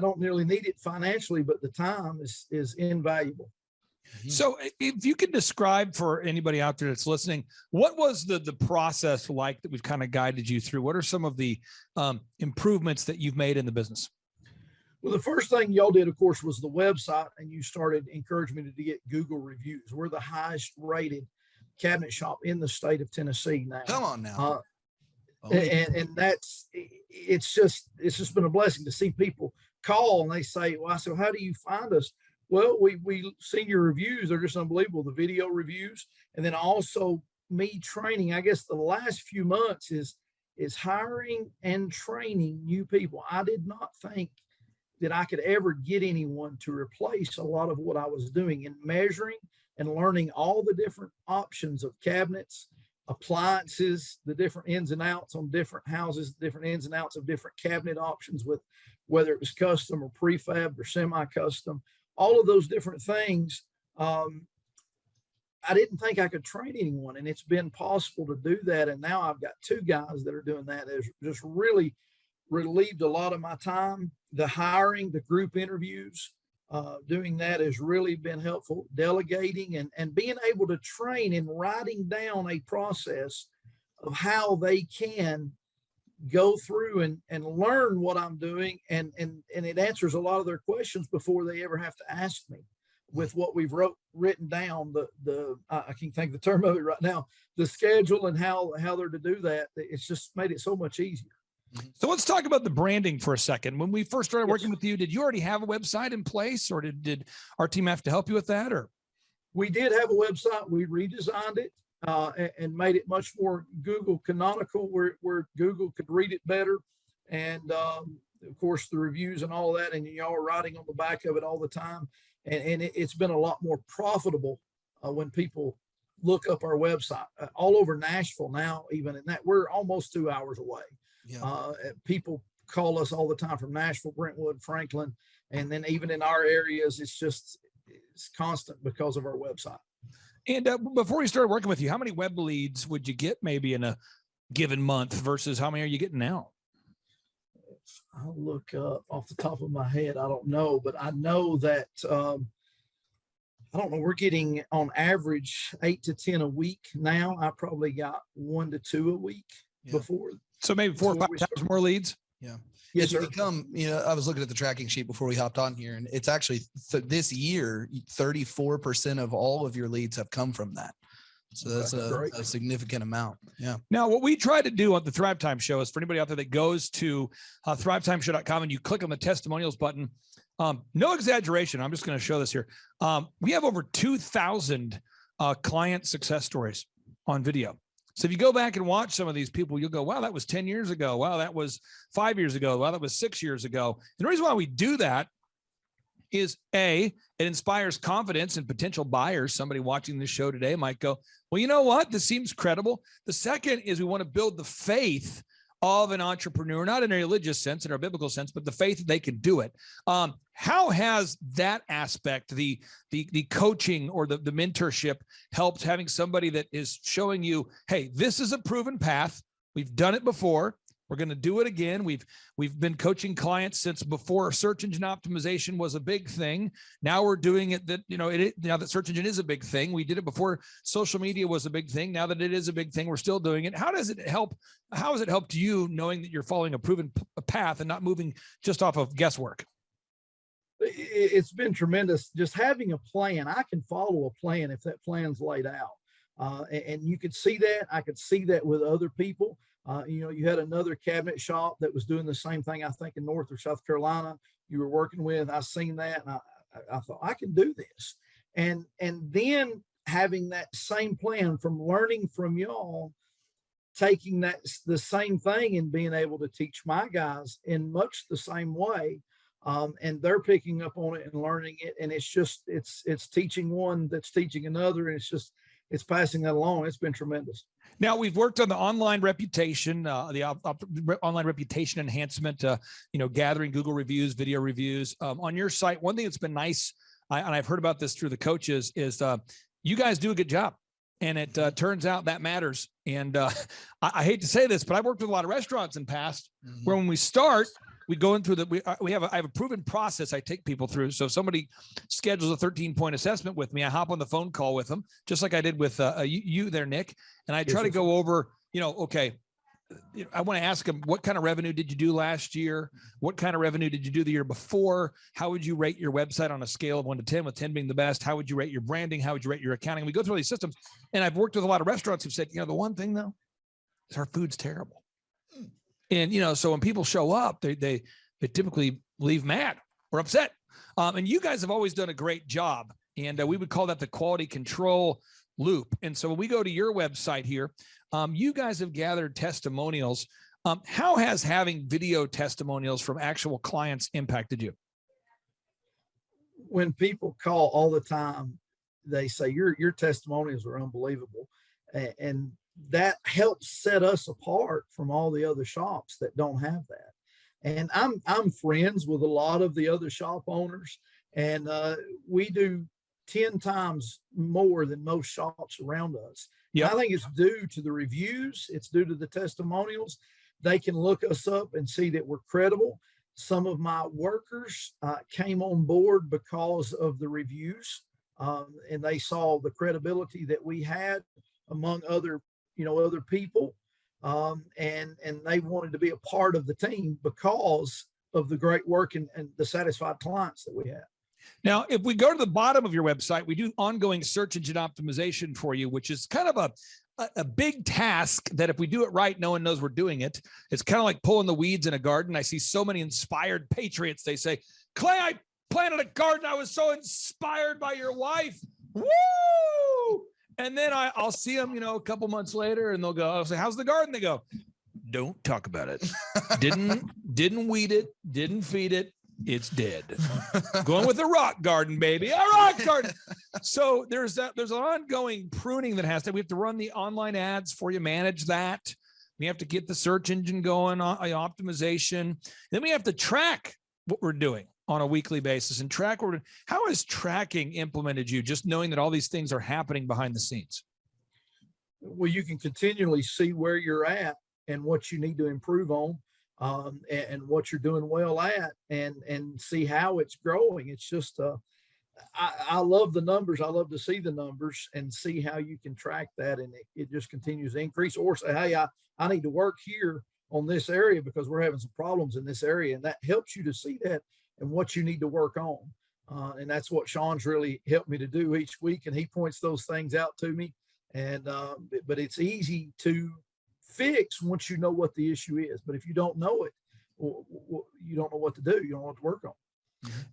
don't nearly need it financially, but the time is invaluable. So if you could describe for anybody out there that's listening, what was the process like that we've kind of guided you through? What are some of the improvements that you've made in the business? Well, the first thing y'all did, of course, was the website, and you started encouraging me to get Google reviews. We're the highest rated cabinet shop in the state of Tennessee now. Come on now. And it's just been a blessing to see people call and they say, well, I said, how do you find us? Well, we seen your reviews. They're just unbelievable. The video reviews. And then also me training, I guess the last few months is hiring and training new people. I did not think that I could ever get anyone to replace a lot of what I was doing in measuring and learning all the different options of cabinets, appliances, the different ins and outs on different houses, different ins and outs of different cabinet options, with whether it was custom or prefab or semi-custom, all of those different things. I didn't think I could train anyone, and it's been possible to do that. And now I've got 2 guys that are doing that. It's just really relieved a lot of my time. The hiring, the group interviews, doing that has really been helpful. Delegating and being able to train and writing down a process of how they can go through and learn what I'm doing. And it answers a lot of their questions before they ever have to ask me. With what we've written down, I can't think of the term of it right now, the schedule and how they're to do that. It's just made it so much easier. So let's talk about the branding for a second. When we first started working with you, did you already have a website in place, or did our team have to help you with that? Or we did have a website. We redesigned it and made it much more Google canonical, where Google could read it better. And of course, the reviews and all of that, and y'all are writing on the back of it all the time. And it's been a lot more profitable when people look up our website all over Nashville now, even in that we're almost 2 hours away. Yeah. People call us all the time from Nashville, Brentwood, Franklin, and then even in our areas, it's constant because of our website. And before we started working with you, how many web leads would you get maybe in a given month versus how many are you getting now? I'll look up off the top of my head. I don't know, but I know that I don't know. We're getting on average 8 to 10 a week now. I probably got 1 to 2 a week before. So maybe 4 or 5 times more leads. Yeah. Yes, you become, I was looking at the tracking sheet before we hopped on here, and it's actually this year, 34% of all of your leads have come from that. So that's a significant amount. Yeah. Now, what we try to do on the Thrivetime show is for anybody out there that goes to thrivetimeshow.com and you click on the testimonials button, no exaggeration. I'm just going to show this here. We have over 2,000 client success stories on video. So if you go back and watch some of these people, you'll go, wow, that was 10 years ago. Wow, that was 5 years ago. Wow, that was 6 years ago. And the reason why we do that is it inspires confidence in potential buyers. Somebody watching this show today might go, well, you know what? This seems credible. The second is we want to build the faith of an entrepreneur, not in a religious sense, in a biblical sense, but the faith that they can do it. How has that aspect, the coaching or the mentorship, helped having somebody that is showing you, hey, this is a proven path. We've done it before. We're going to do it again. We've been coaching clients since before search engine optimization was a big thing. Now we're doing it that, now that search engine is a big thing. We did it before social media was a big thing. Now that it is a big thing, we're still doing it. How does it help? How has it helped you knowing that you're following a proven path and not moving just off of guesswork? It's been tremendous. Just having a plan. I can follow a plan if that plan's laid out. And you could see that. I could see that with other people. You had another cabinet shop that was doing the same thing, I think in North or South Carolina you were working with. I seen that and I thought I can do this. And then having that same plan from learning from y'all, taking the same thing and being able to teach my guys in much the same way. And they're picking up on it and learning it. And it's teaching one that's teaching another. And it's passing that along. It's been tremendous. Now we've worked on the online reputation, online reputation enhancement, gathering Google reviews, video reviews on your site. One thing that's been nice, and I've heard about this through the coaches, is you guys do a good job. And it turns out that matters. And I hate to say this, but I've worked with a lot of restaurants in the past where when we start, we go in through I have a proven process I take people through. So if somebody schedules a 13-point assessment with me, I hop on the phone call with them, just like I did with you there, Nick. And I try to go over, okay, I want to ask them, what kind of revenue did you do last year? What kind of revenue did you do the year before? How would you rate your website on a scale of 1 to 10, with 10 being the best? How would you rate your branding? How would you rate your accounting? We go through all these systems. And I've worked with a lot of restaurants who've said, the one thing though, is our food's terrible. And, so when people show up, they typically leave mad or upset. And you guys have always done a great job. And we would call that the quality control loop. And so when we go to your website here, you guys have gathered testimonials. How has having video testimonials from actual clients impacted you? When people call all the time, they say your testimonials are unbelievable. And that helps set us apart from all the other shops that don't have that. And I'm friends with a lot of the other shop owners, and we do 10 times more than most shops around us. Yep. I think it's due to the reviews. It's due to the testimonials. They can look us up and see that we're credible. Some of my workers came on board because of the reviews, and they saw the credibility that we had among other people, and they wanted to be a part of the team because of the great work and the satisfied clients that we have. Now, if we go to the bottom of your website, we do ongoing search engine optimization for you, which is kind of a big task that if we do it right, no one knows we're doing it. It's kind of like pulling the weeds in a garden. I see so many inspired patriots. They say, Clay, I planted a garden. I was so inspired by your wife. Woo! And then I'll see them, a couple months later, and I'll say, how's the garden? They go, don't talk about it. Didn't weed it, didn't feed it. It's dead. Going with a rock garden, baby. A rock garden. So there's an ongoing pruning that we have to run the online ads for you, manage that. We have to get the search engine going on optimization. Then we have to track what we're doing on a weekly basis and track. How has tracking implemented you, just knowing that all these things are happening behind the scenes? Well, you can continually see where you're at and what you need to improve on, and what you're doing well at, and see how it's growing. It's just, I love the numbers. I love to see the numbers and see how you can track that. And it just continues to increase, or say, hey, I need to work here on this area because we're having some problems in this area. And that helps you to see that and what you need to work on. And that's what Sean's really helped me to do each week. And he points those things out to me. And, but it's easy to fix once you know what the issue is. But if you don't know it, you don't know what to do. You don't know what to work on.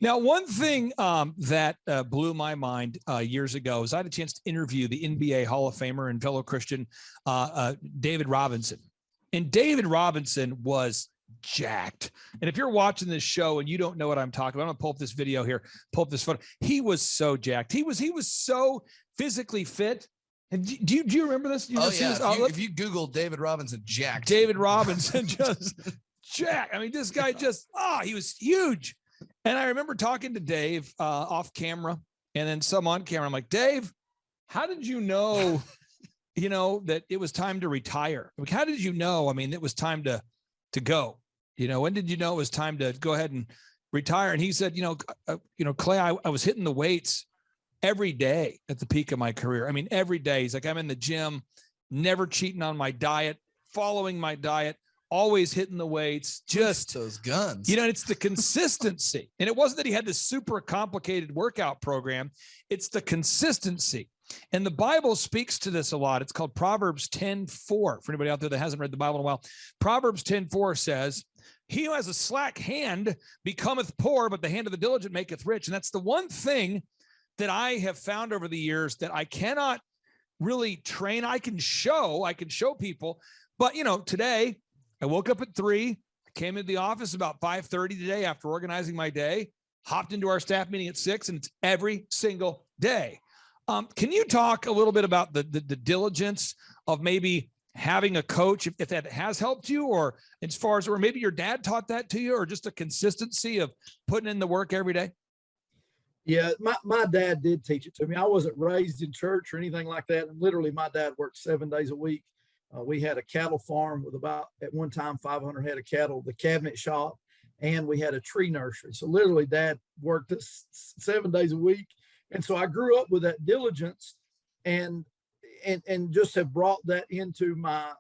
Now, one thing that blew my mind years ago is I had a chance to interview the NBA Hall of Famer and fellow Christian, David Robinson. And David Robinson was jacked. And if you're watching this show and you don't know what I'm talking about, I'm gonna pull up this video here, pull up this photo. He was so jacked. He was so physically fit. And do you remember this? If you Google David Robinson jacked. David Robinson just jacked. I mean, this guy just, he was huge. And I remember talking to Dave off camera and then some on camera. I'm like, Dave, how did you know, that it was time to retire? Like, how did you know? I mean, it was time to to go? When did you know it was time to go ahead and retire? And he said, Clay, I was hitting the weights every day at the peak of my career. I mean, every day. He's like, I'm in the gym, never cheating on my diet, following my diet, always hitting the weights, just those guns. It's the consistency. And it wasn't that he had this super complicated workout program. It's the consistency. And the Bible speaks to this a lot. It's called Proverbs 10:4. For anybody out there that hasn't read the Bible in a while, Proverbs 10:4 says, he who has a slack hand becometh poor, but the hand of the diligent maketh rich. And that's the one thing that I have found over the years that I cannot really train. I can show people, but today I woke up at 3, I came into the office about 5:30 today after organizing my day, hopped into our staff meeting at 6, and it's every single day. Can you talk a little bit about the diligence of maybe having a coach, if that has helped you, or as far as, or maybe your dad taught that to you, or just a consistency of putting in the work every day? Yeah, my dad did teach it to me. I wasn't raised in church or anything like that. Literally, my dad worked 7 days a week. We had a cattle farm with about, at one time, 500 head of cattle, the cabinet shop, and we had a tree nursery. So literally, Dad worked 7 days a week. And so I grew up with that diligence and just have brought that into my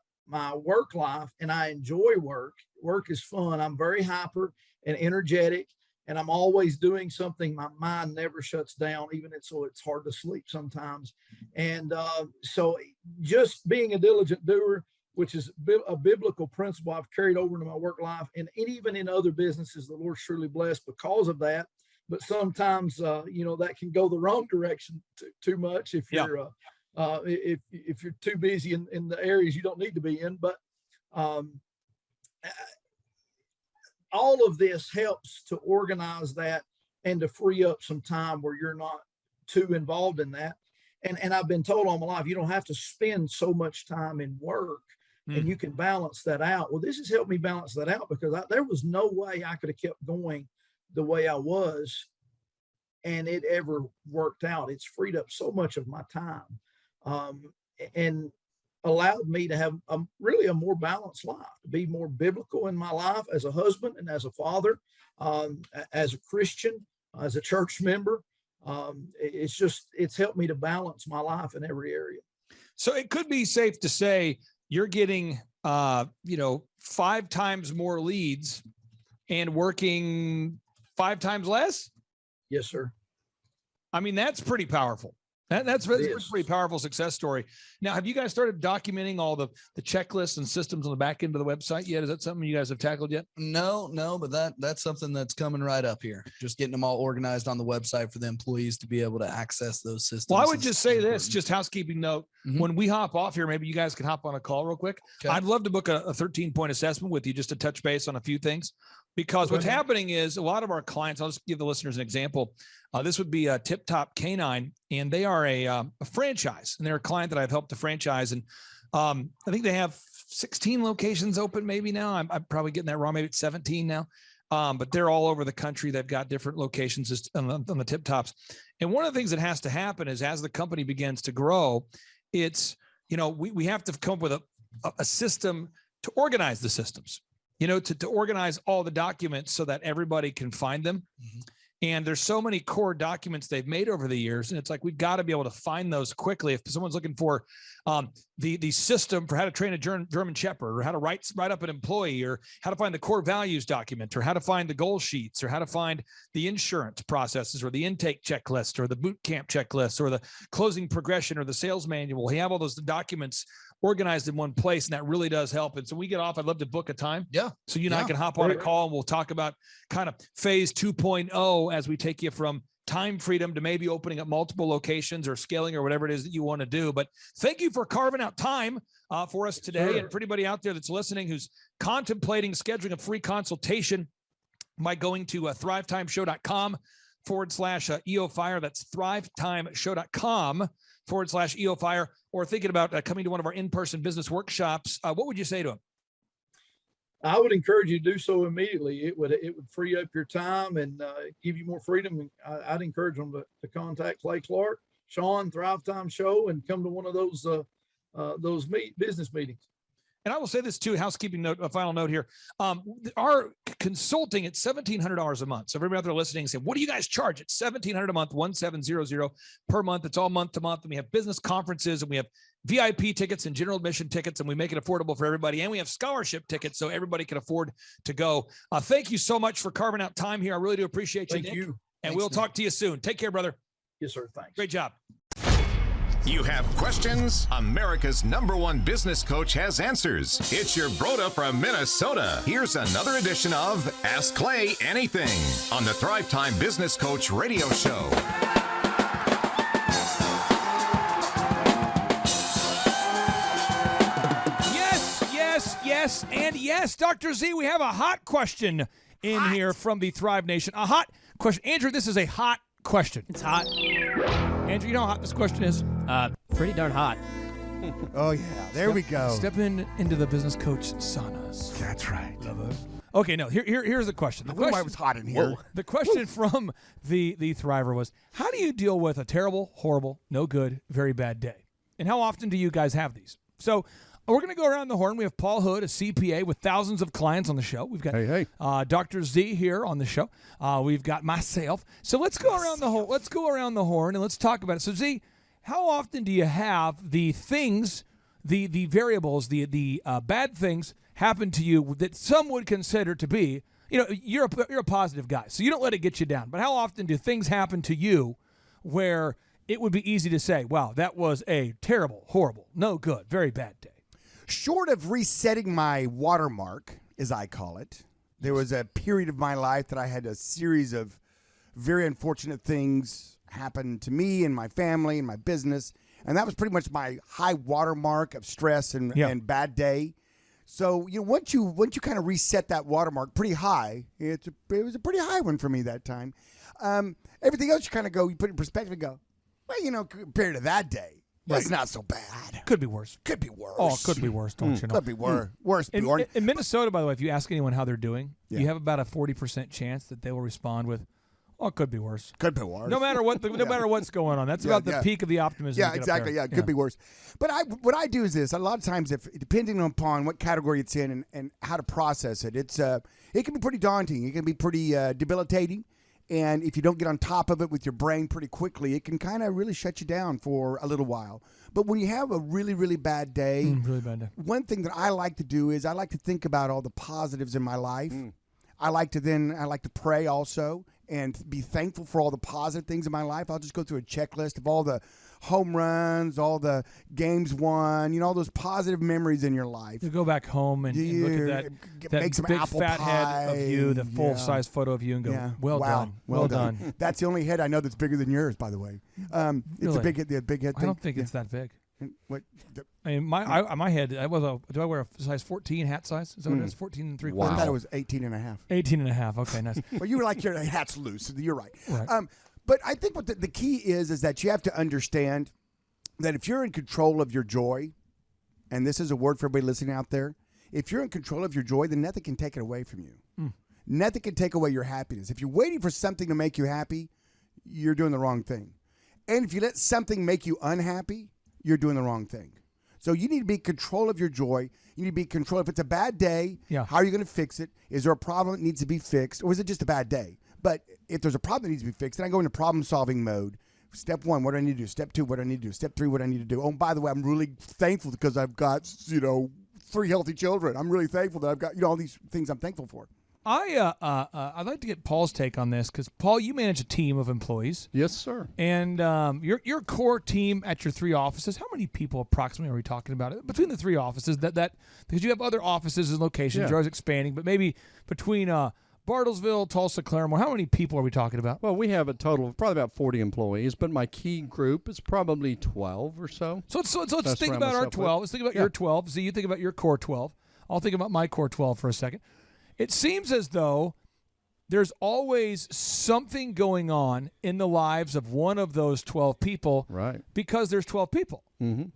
work life. And I enjoy work. Work is fun. I'm very hyper and energetic, and I'm always doing something. My mind never shuts down, so it's hard to sleep sometimes. And so just being a diligent doer, which is a biblical principle I've carried over into my work life, and even in other businesses, the Lord's truly blessed because of that. But sometimes, that can go the wrong direction too much if you're if you're too busy in the areas you don't need to be in. But all of this helps to organize that and to free up some time where you're not too involved in that. And I've been told all my life, you don't have to spend so much time in work, and you can balance that out. Well, this has helped me balance that out, because there was no way I could have kept going the way I was and it ever worked out. It's freed up so much of my time and allowed me to have really a more balanced life, to be more biblical in my life as a husband and as a father, as a Christian, as a church member. It's helped me to balance my life in every area. So it could be safe to say you're getting, 5 times more leads and working 5 times less? Yes, sir. I mean, that's pretty powerful. That's a pretty powerful success story. Now, have you guys started documenting all the checklists and systems on the back end of the website yet? Is that something you guys have tackled yet? No, but that's something that's coming right up here. Just getting them all organized on the website for the employees to be able to access those systems. Well, I would just say this, just housekeeping note. Mm-hmm. When we hop off here, maybe you guys can hop on a call real quick. Okay. I'd love to book a 13-point assessment with you just to touch base on a few things. Because what's happening is a lot of our clients, I'll just give the listeners an example. This would be a Tip Top Canine, and they are a franchise, and they're a client that I've helped to franchise. And I think they have 16 locations open maybe now. I'm probably getting that wrong. Maybe it's 17 now. But they're all over the country. They've got different locations on the Tip Tops. And one of the things that has to happen is as the company begins to grow, it's, we have to come up with a system to organize the systems. To organize all the documents so that everybody can find them. Mm-hmm. And there's so many core documents they've made over the years. And it's like, we've got to be able to find those quickly. If someone's looking for the system for how to train a German Shepherd, or how to write up an employee, or how to find the core values document, or how to find the goal sheets, or how to find the insurance processes, or the intake checklist, or the boot camp checklist, or the closing progression, or the sales manual, we have all those documents organized in one place, and that really does help. And so we get off, I'd love to book a time. Yeah. So you and I can hop on a call, and we'll talk about kind of phase 2.0 as we take you from time freedom to maybe opening up multiple locations or scaling or whatever it is that you want to do. But thank you for carving out time for us today. Sure. And for anybody out there that's listening who's contemplating scheduling a free consultation by going to thrivetimeshow.com/EOFire. That's thrivetimeshow.com/EOFire, or thinking about coming to one of our in-person business workshops. What would you say to them? I would encourage you to do so immediately. It would free up your time and give you more freedom. I'd encourage them to contact Clay Clark, Sean, Thrivetime Show, and come to one of those business meetings. And I will say this too, housekeeping note, a final note here. Our consulting at $1,700 a month. So everybody out there listening say, what do you guys charge? It's $1,700 a month, 1,700 per month. It's all month to month. And we have business conferences and we have VIP tickets and general admission tickets, and we make it affordable for everybody. And we have scholarship tickets so everybody can afford to go. Thank you so much for carving out time here. I really do appreciate you. Thank you. And Thanks, we'll Nick. talk to you soon. Take care, brother. Yes, sir. Thanks. Great job. You have questions? America's #1 business coach has answers. It's your Broda from Minnesota. Here's another edition of Ask Clay Anything on the Thrivetime Business Coach Radio Show. Yes, and yes, Dr. Z, we have a hot question in here from the Thrive Nation. A hot question. Andrew, this is a hot question. It's hot. Andrew, you know how hot this question is? Pretty darn hot. Oh, yeah. There we go. Step into the business coach saunas. That's right. Lover. Okay, no, here's the question. I wonder why it was hot in here. Whoa. The question from the Thriver was, how do you deal with a terrible, horrible, no good, very bad day? And how often do you guys have these? So we're going to go around the horn. We have Paul Hood, a CPA with thousands of clients on the show. We've got Dr. Z here on the show. We've got myself. So let's go around the horn. Let's go around the horn and let's talk about it. So Z, how often do you have the things, the variables, the bad things happen to you that some would consider to be, you're a positive guy, so you don't let it get you down. But how often do things happen to you where it would be easy to say, wow, that was a terrible, horrible, no good, very bad day? Short of resetting my watermark, as I call it, there was a period of my life that I had a series of very unfortunate things happen to me and my family and my business, and that was pretty much my high watermark of stress and bad day. So once you kind of reset that watermark pretty high, it was a pretty high one for me that time. Everything else you kind of you put it in perspective and go, well, compared to that day, it's not so bad. Could be worse. Could be worse. Oh, it could be worse, don't you know? Could be worse. Worse. In Minnesota, by the way, if you ask anyone how they're doing, you have about a 40% chance that they will respond with, "Oh, it could be worse." Could be worse. No matter what, no matter what's going on, that's about the peak of the optimism. Yeah, exactly. Yeah, it could be worse. But what I do is this: a lot of times, depending upon what category it's in and how to process it, it can be pretty daunting. It can be pretty debilitating. And if you don't get on top of it with your brain pretty quickly, it can kind of really shut you down for a little while. But when you have a really, really bad day, one thing that I like to do is I like to think about all the positives in my life. I like to pray also and be thankful for all the positive things in my life. I'll just go through a checklist of all the home runs, all the games won, all those positive memories in your life. You go back home and look at that make some big apple fat pie. head of you, the full-size photo of you, and go, well done. Well done. That's the only head I know that's bigger than yours, by the way. It's a big head thing. I don't think it's that big. What? I mean, my head, do I wear a size 14 hat size? Is that what it is? 14 and 3/4? Wow. I thought it was 18 and a half. 18 and a half. Okay, nice. Well, you were like, your hat's loose. You're right. Right. But I think what the key is that you have to understand that if you're in control of your joy, and this is a word for everybody listening out there, if you're in control of your joy, then nothing can take it away from you. Nothing can take away your happiness. If you're waiting for something to make you happy, you're doing the wrong thing. And if you let something make you unhappy, you're doing the wrong thing. So you need to be in control of your joy. You need to be in control. If it's a bad day, how are you going to fix it? Is there a problem that needs to be fixed? Or is it just a bad day? But if there's a problem that needs to be fixed, then I go into problem-solving mode. Step 1, what do I need to do? Step 2, what do I need to do? Step 3, what do I need to do? Oh, and by the way, I'm really thankful because I've got, 3 healthy children. I'm really thankful that I've got, all these things I'm thankful for. I'd like to get Paul's take on this because, Paul, you manage a team of employees. Yes, sir. And your core team at your 3 offices, how many people approximately are we talking about? Between the 3 offices, that because you have other offices and locations, you're always expanding, but maybe between Bartlesville, Tulsa, Claremore, how many people are we talking about? Well, we have a total of probably about 40 employees, but my key group is probably 12 or so. So let's think about our 12. Let's think about your 12. So you think about your core 12. I'll think about my core 12 for a second. It seems as though there's always something going on in the lives of one of those 12 people, right? Because there's 12 people.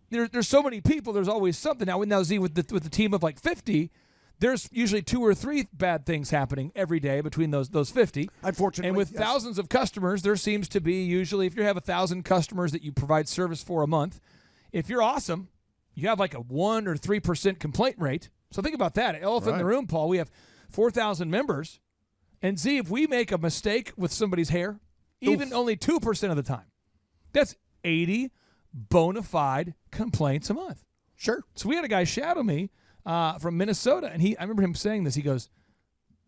There's so many people. There's always something. Now, Z, with the team of like 50, there's usually 2 or 3 bad things happening every day between those 50. Unfortunately, and with thousands of customers, there seems to be usually, if you have 1,000 customers that you provide service for a month, if you're awesome, you have like a 1 or 3% complaint rate. So think about that. Elephant in the room, Paul. We have 4,000 members. And see, if we make a mistake with somebody's hair, even only 2% of the time, that's 80 bona fide complaints a month. Sure. So we had a guy shadow me from Minnesota, and I remember him saying this. He goes,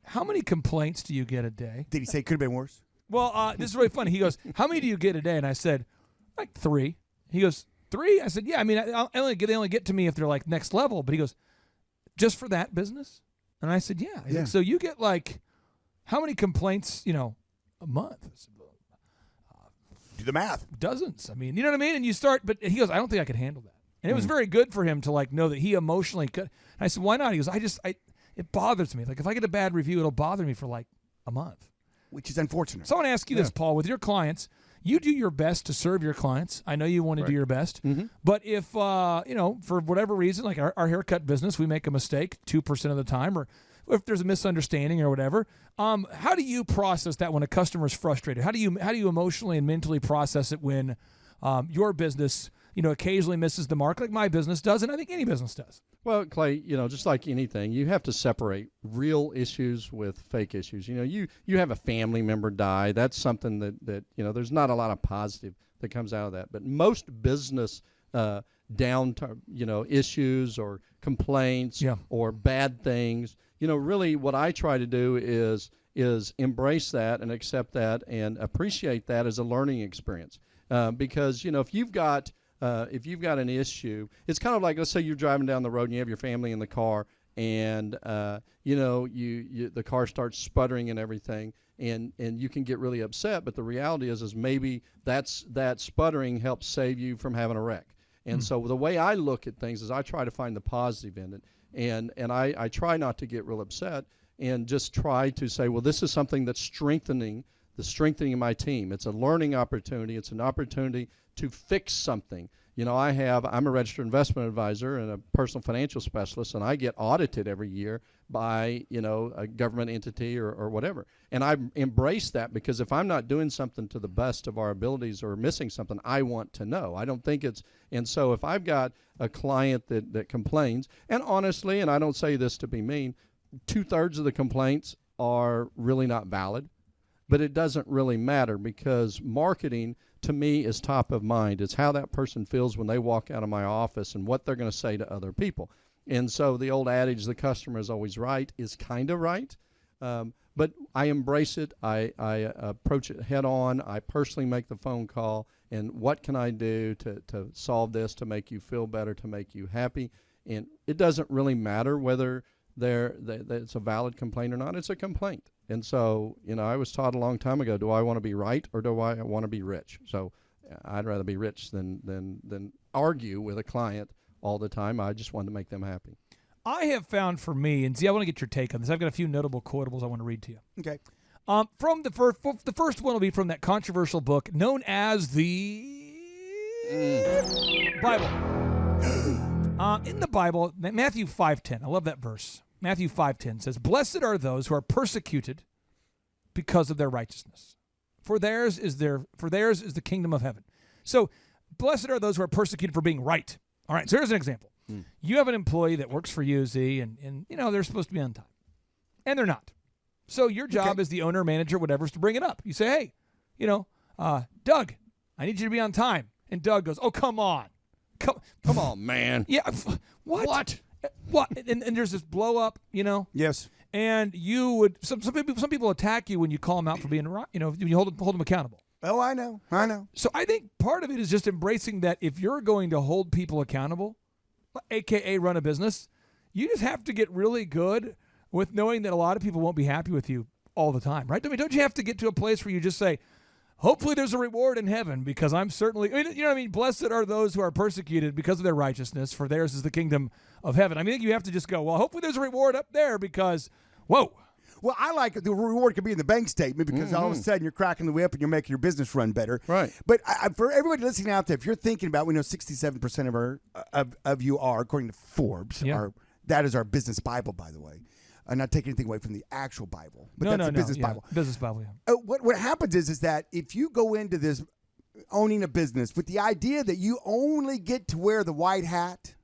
how many complaints do you get a day? Did he say it could have been worse? Well, this is really funny. He goes, how many do you get a day? And I said, like 3. He goes, 3? I said, yeah. I mean, they only get to me if they're like next level. But he goes, just for that business? And I said, yeah. He's like, so you get like, how many complaints, a month? I said, do the math. Dozens. I mean, you know what I mean? And you start, but he goes, I don't think I could handle that. And it was very good for him to like know that he emotionally could. And I said, why not? He goes, it bothers me. Like if I get a bad review, it'll bother me for like a month. Which is unfortunate. So I want to ask you this, Paul, with your clients, you do your best to serve your clients. I know you want to do your best. But if, for whatever reason, like our haircut business, we make a mistake 2% of the time, or if there's a misunderstanding or whatever, how do you process that when a customer is frustrated? How do you emotionally and mentally process it when your business, occasionally misses the mark like my business does, and I think any business does? Well, Clay, just like anything, you have to separate real issues with fake issues. You have a family member die. That's something that there's not a lot of positive that comes out of that. But most business issues or complaints or bad things, really what I try to do is embrace that and accept that and appreciate that as a learning experience. Because, if you've got an issue, it's kind of like, let's say you're driving down the road and you have your family in the car, and the car starts sputtering and everything, and you can get really upset. But the reality is maybe that sputtering helps save you from having a wreck. And so the way I look at things is I try to find the positive in it, and I try not to get real upset and just try to say, well, this is something that's strengthening of my team. It's a learning opportunity. It's an opportunity to fix something. I'm a registered investment advisor and a personal financial specialist, and I get audited every year by, a government entity or whatever. And I embrace that, because if I'm not doing something to the best of our abilities or missing something, I want to know. I don't think and so if I've got a client that complains, and honestly, and I don't say this to be mean, 2/3 of the complaints are really not valid. But it doesn't really matter, because marketing to me is top of mind. It's how that person feels when they walk out of my office and what they're going to say to other people. And so the old adage, the customer is always right, is kind of right. But I embrace it. I approach it head on. I personally make the phone call. And what can I do to solve this, to make you feel better, to make you happy? And it doesn't really matter whether it's a valid complaint or not. It's a complaint. And so, I was taught a long time ago, do I want to be right or do I want to be rich? So I'd rather be rich than argue with a client all the time. I just wanted to make them happy. I have found for me, and I want to get your take on this. I've got a few notable quotables I want to read to you. Okay. From the first one will be from that controversial book known as the Bible. In the Bible, Matthew 5:10. I love that verse. Matthew 5:10 says, "Blessed are those who are persecuted because of their righteousness, for theirs is the kingdom of heaven." So, blessed are those who are persecuted for being right. All right. So here's an example. You have an employee that works for you, Z, and they're supposed to be on time, and they're not. So your job as the owner, manager, whatever, is to bring it up. You say, hey, Doug, I need you to be on time, and Doug goes, "Oh, come on, come on, man." Yeah. What? And there's this blow up, Yes. And you would some people attack you when you call them out for being right. When you hold them accountable. Oh, I know. So I think part of it is just embracing that if you're going to hold people accountable, AKA run a business, you just have to get really good with knowing that a lot of people won't be happy with you all the time, right? I mean, don't you have to get to a place where you just say, hopefully there's a reward in heaven, because I'm certainly, you know what I mean? Blessed are those who are persecuted because of their righteousness, for theirs is the kingdom of heaven. I mean, you have to just go, well, hopefully there's a reward up there, because, whoa. Well, I like the reward could be in the bank statement, because all of a sudden you're cracking the whip and you're making your business run better. Right. But for everybody listening out there, if you're thinking about, we know 67% of you are, according to Forbes, that is our business Bible, by the way. I'm not taking anything away from the actual Bible, but that's the business Bible. Business Bible, yeah. What happens is that if you go into this owning a business with the idea that you only get to wear the white hat,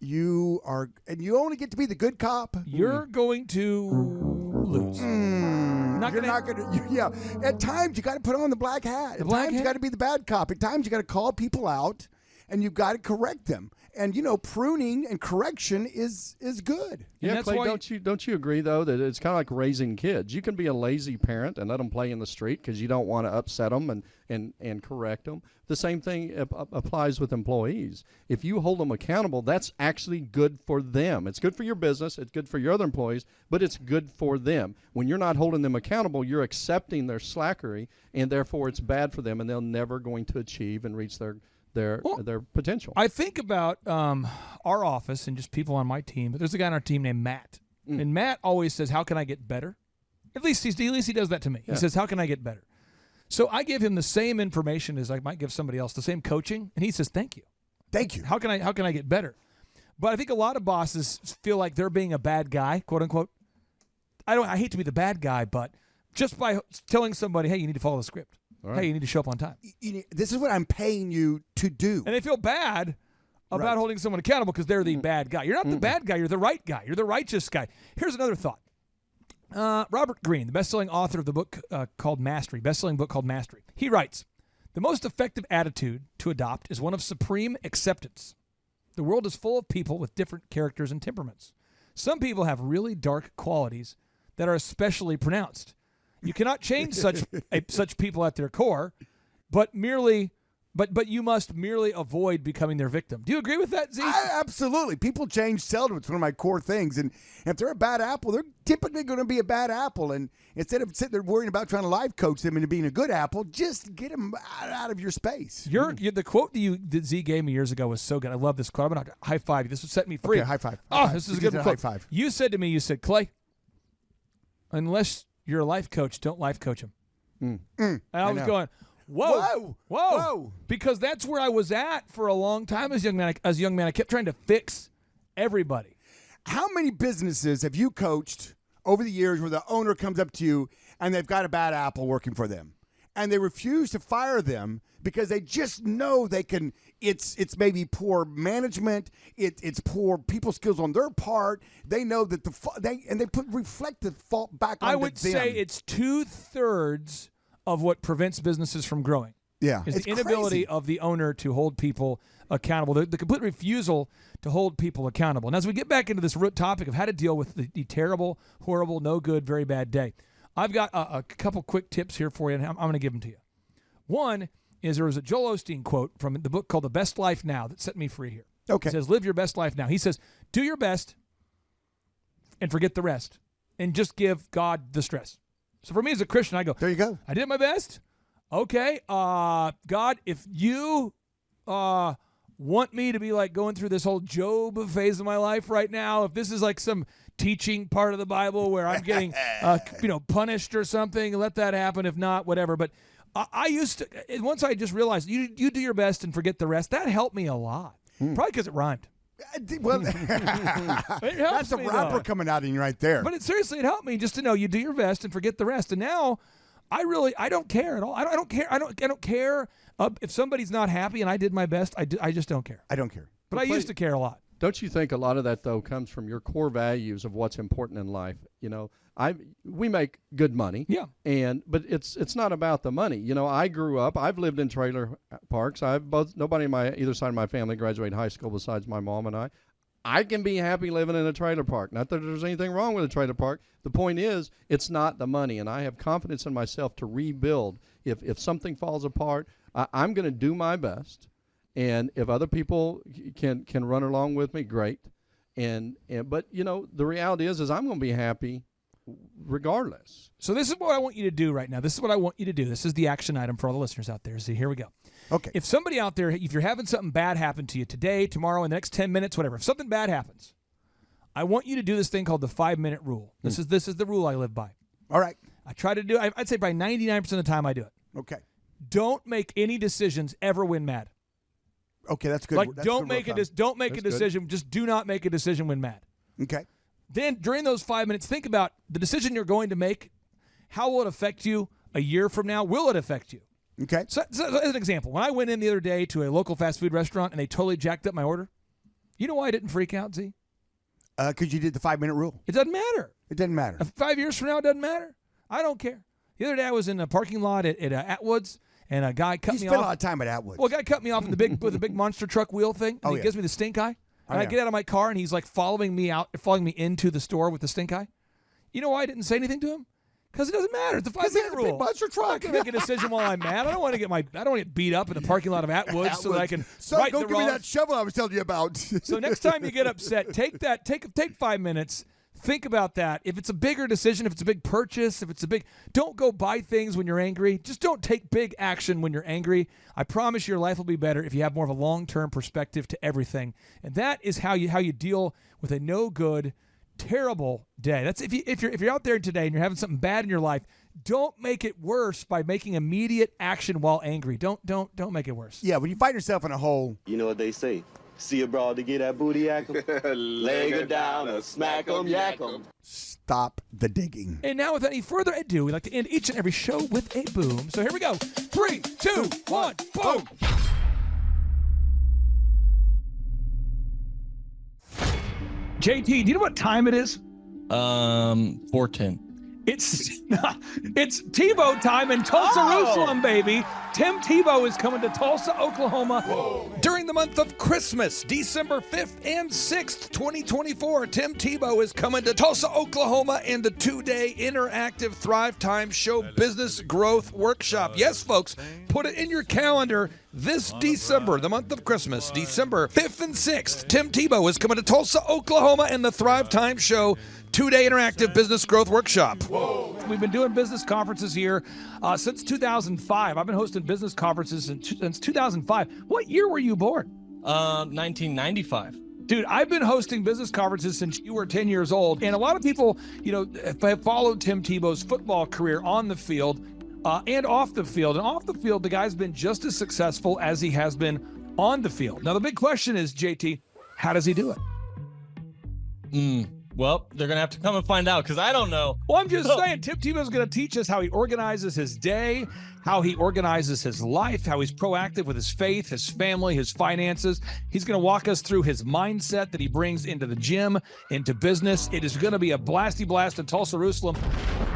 you only get to be the good cop. You're going to lose. Yeah. At times you got to put on the black hat. At times you got to be the bad cop. At times you got to call people out, and you've got to correct them. And pruning and correction is good. Yeah, Clay, don't you agree though that it's kind of like raising kids? You can be a lazy parent and let them play in the street because you don't want to upset them and correct them. The same thing applies with employees. If you hold them accountable, that's actually good for them. It's good for your business. It's good for your other employees, but it's good for them. When you're not holding them accountable, you're accepting their slackery, and therefore it's bad for them, and they're never going to achieve and reach their potential. I think about our office and just people on my team, but there's a guy on our team named Matt. And Matt always says, how can I get better? At least he does that to me. Yeah. He says, how can I get better? So I give him the same information as I might give somebody else, the same coaching, and he says, thank you. Thank you. How can I get better? But I think a lot of bosses feel like they're being a bad guy, quote unquote. I hate to be the bad guy, but just by telling somebody, hey, you need to follow the script. Right. Hey, you need to show up on time. This is what I'm paying you to do. And they feel bad about holding someone accountable because they're the bad guy. You're not the bad guy. You're the right guy. You're the righteous guy. Here's another thought. Robert Greene, the best-selling author of the book called Mastery, best-selling book called Mastery. He writes, the most effective attitude to adopt is one of supreme acceptance. The world is full of people with different characters and temperaments. Some people have really dark qualities that are especially pronounced. You cannot change such people at their core, but you must merely avoid becoming their victim. Do you agree with that, Z? Absolutely. People change seldom. It's one of my core things. And if they're a bad apple, they're typically going to be a bad apple. And instead of sitting there worrying about trying to life coach them into being a good apple, just get them out of your space. The quote that Z gave me years ago was so good. I love this quote. I'm going to high five you. This would set me free. Okay, high five. This is a good quote. High five. You said to me, Clay, unless you're a life coach, don't life coach him. And I was going, whoa. Because that's where I was at for a long time as a young man. I kept trying to fix everybody. How many businesses have you coached over the years where the owner comes up to you and they've got a bad apple working for them and they refuse to fire them because they just know they can? It's maybe poor management. It's poor people skills on their part. They know that they reflect the fault back on them. I would say it's 2/3 of what prevents businesses from growing. Yeah, is the inability of the owner to hold people accountable. The complete refusal to hold people accountable. And as we get back into this root topic of how to deal with the terrible, horrible, no good, very bad day, I've got a couple quick tips here for you, and I'm going to give them to you. One is there was a Joel Osteen quote from the book called The Best Life Now that set me free here. Okay. It says, live your best life now. He says, do your best and forget the rest and just give God the stress. So for me as a Christian, I go, there you go. I did my best. Okay. God, if you want me to be like going through this whole Job phase of my life right now, if this is like some teaching part of the Bible where I'm getting punished or something, let that happen. If not, whatever. But I used to, once I just realized you do your best and forget the rest, that helped me a lot. Probably because it rhymed. Well, it helps that's a rapper coming out of you right there. But seriously, it helped me just to know you do your best and forget the rest. And now I don't care at all. I don't care if somebody's not happy and I did my best. I just don't care. I don't care. But I used to care a lot. Don't you think a lot of that though comes from your core values of what's important in life? We make good money. Yeah. But it's not about the money. I grew up. I've lived in trailer parks. Nobody on either side of my family graduated high school besides my mom and I. I can be happy living in a trailer park. Not that there's anything wrong with a trailer park. The point is, it's not the money, and I have confidence in myself to rebuild. If something falls apart, I'm going to do my best, and if other people can run along with me, great. But the reality is I'm going to be happy regardless. So this is what I want you to do right now. This is what I want you to do. This is the action item for all the listeners out there. See, here we go. Okay. If somebody out there, if you're having something bad happen to you today, tomorrow, in the next 10 minutes, whatever, if something bad happens, I want you to do this thing called the 5-minute rule. This is the rule I live by. All right. I try to do it. I'd say by 99% of the time I do it. Okay. Don't make any decisions ever when mad. Okay, that's good. Like that's don't good make a decision. Just do not make a decision when mad. Okay. Then during those 5 minutes, think about the decision you're going to make. How will it affect you a year from now? Will it affect you? Okay. So as an example, when I went in the other day to a local fast food restaurant and they totally jacked up my order, you know why I didn't freak out, Z? Because you did the 5-minute rule. It doesn't matter. It doesn't matter. 5 years from now, it doesn't matter. I don't care. The other day I was in a parking lot at Atwoods, and a guy cut me off. You spent a lot of time at Atwoods. Well, a guy cut me off with the big monster truck wheel thing, and he gives me the stink eye. And I get out of my car, and he's like following me into the store with the stink eye. You know why I didn't say anything to him? Because it doesn't matter. It's a 5-minute rule. Big monster truck. I'm not going to make a decision while I'm mad. I don't want to get beat up in the parking lot of Atwoods so that I can right the wrongs. Go give me that shovel I was telling you about. So next time you get upset, take 5 minutes. Think about that. If it's a bigger decision, if it's a big purchase, don't go buy things when you're angry. Just don't take big action when you're angry. I promise your life will be better if you have more of a long-term perspective to everything. And that is how you deal with a no good, terrible day. That's if you're out there today and you're having something bad in your life, don't make it worse by making immediate action while angry. Don't make it worse. Yeah, when you find yourself in a hole. You know what they say. See a broad to get that booty yak 'em. Leg her down or smack 'em, yak 'em. Stop the digging. And now, without any further ado, we like to end each and every show with a boom. So here we go. 3, 2, 1, boom. JT, do you know what time it is? 4:10. It's Tebow time in Tulsa, Jerusalem, baby. Tim Tebow is coming to Tulsa, Oklahoma. Whoa. During the month of Christmas, December 5th and 6th, 2024. Tim Tebow is coming to Tulsa, Oklahoma in the 2-day interactive Thrivetime Show Business Growth Workshop. Yes, folks, put it in your calendar. This December, the month of Christmas, December 5th and 6th, Tim Tebow is coming to Tulsa, Oklahoma in the Thrivetime Show 2-day interactive business growth workshop. Whoa. We've been doing business conferences here since 2005. I've been hosting business conferences since 2005. What year were you born? 1995. Dude, I've been hosting business conferences since you were 10 years old. And a lot of people, have followed Tim Tebow's football career on the field and off the field. And off the field, the guy's been just as successful as he has been on the field. Now, the big question is, JT, how does he do it? Well, they're going to have to come and find out because I don't know. Well, I'm just saying, Tim Tebow is going to teach us how he organizes his day, how he organizes his life, how he's proactive with his faith, his family, his finances. He's going to walk us through his mindset that he brings into the gym, into business. It is going to be a blasty blast in Tulsa, Jerusalem.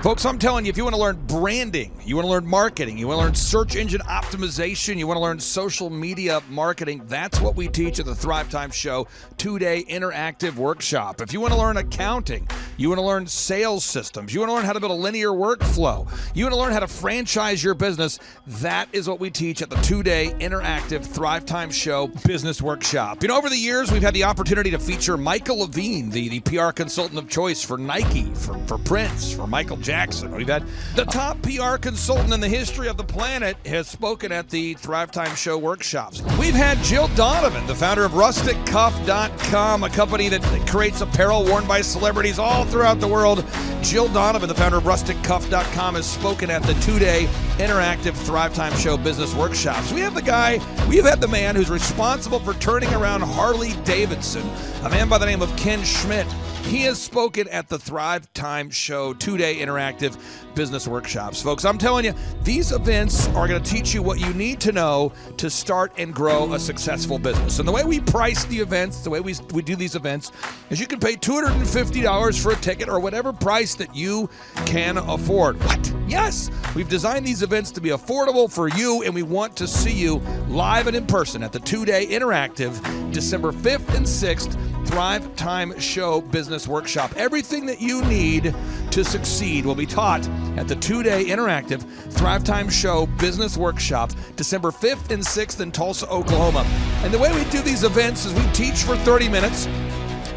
Folks, I'm telling you, if you want to learn branding, you want to learn marketing, you want to learn search engine optimization, you want to learn social media marketing, that's what we teach at the Thrivetime Show 2-day interactive workshop. If you want to learn accounting, you want to learn sales systems, you want to learn how to build a linear workflow, you want to learn how to franchise your business, that is what we teach at the 2-day interactive Thrivetime Show business workshop. Over the years, we've had the opportunity to feature Michael Levine, the PR consultant of choice for Nike, for Prince, for Michael Jackson. We've had the top PR consultant in the history of the planet has spoken at the Thrivetime Show workshops. We've had Jill Donovan, the founder of RusticCuff.com, a company that creates apparel worn by celebrities all throughout the world. Jill Donovan, the founder of RusticCuff.com, has spoken at the 2-day interactive Thrivetime Show business workshops. We have the man who's responsible for turning around Harley Davidson, a man by the name of Ken Schmidt. He has spoken at the Thrivetime Show 2-day interactive business workshops. Folks, I'm telling you, these events are going to teach you what you need to know to start and grow a successful business. And the way we price the events, the way we do these events, is you can pay $250 for a ticket or whatever price that you can afford. What? Yes, we've designed these events to be affordable for you, and we want to see you live and in person at the 2-day interactive December 5th and 6th Thrivetime Show Business Workshop. Everything that you need to succeed will be taught at the 2-day interactive Thrivetime Show Business Workshop, December 5th and 6th in Tulsa, Oklahoma. And the way we do these events is we teach for 30 minutes,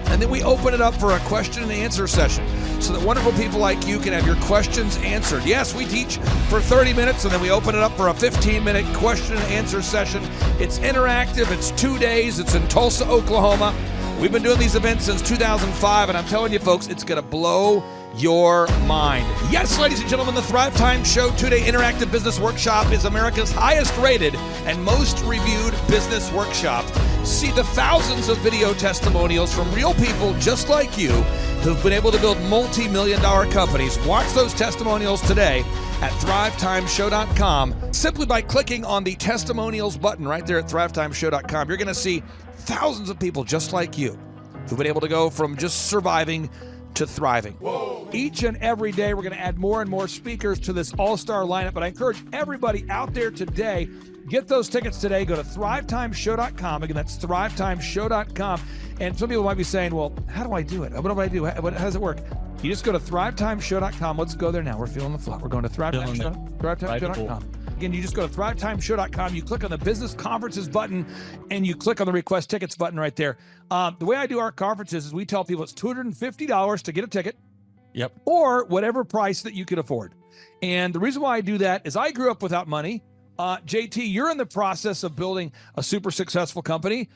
and then we open it up for a question and answer session so that wonderful people like you can have your questions answered. Yes, we teach for 30 minutes, and then we open it up for a 15-minute question and answer session. It's interactive. It's 2 days. It's in Tulsa, Oklahoma. We've been doing these events since 2005, and I'm telling you, folks, it's going to blow your mind. Yes, ladies and gentlemen, the Thrivetime Show 2-day interactive business workshop is America's highest rated and most reviewed business workshop. See the thousands of video testimonials from real people just like you who've been able to build multi-million-dollar companies. Watch those testimonials today at thrivetimeshow.com simply by clicking on the testimonials button right there at thrivetimeshow.com. You're going to see thousands of people just like you who've been able to go from just surviving to thriving. Whoa. Each and every day, we're going to add more and more speakers to this all-star lineup, but I encourage everybody out there today, get those tickets today. Go to thrivetimeshow.com. Again, that's thrivetimeshow.com. And some people might be saying, well, how do I do it? What do I do? How does it work? You just go to thrivetimeshow.com. Let's go there now. We're feeling the flow. We're going to thrivetimeshow.com. Again, you just go to thrivetimeshow.com. You click on the business conferences button, and you click on the request tickets button right there. The way I do our conferences is we tell people it's $250 to get a ticket. Yep. Or whatever price that you can afford. And the reason why I do that is I grew up without money. JT, you're in the process of building a super successful company.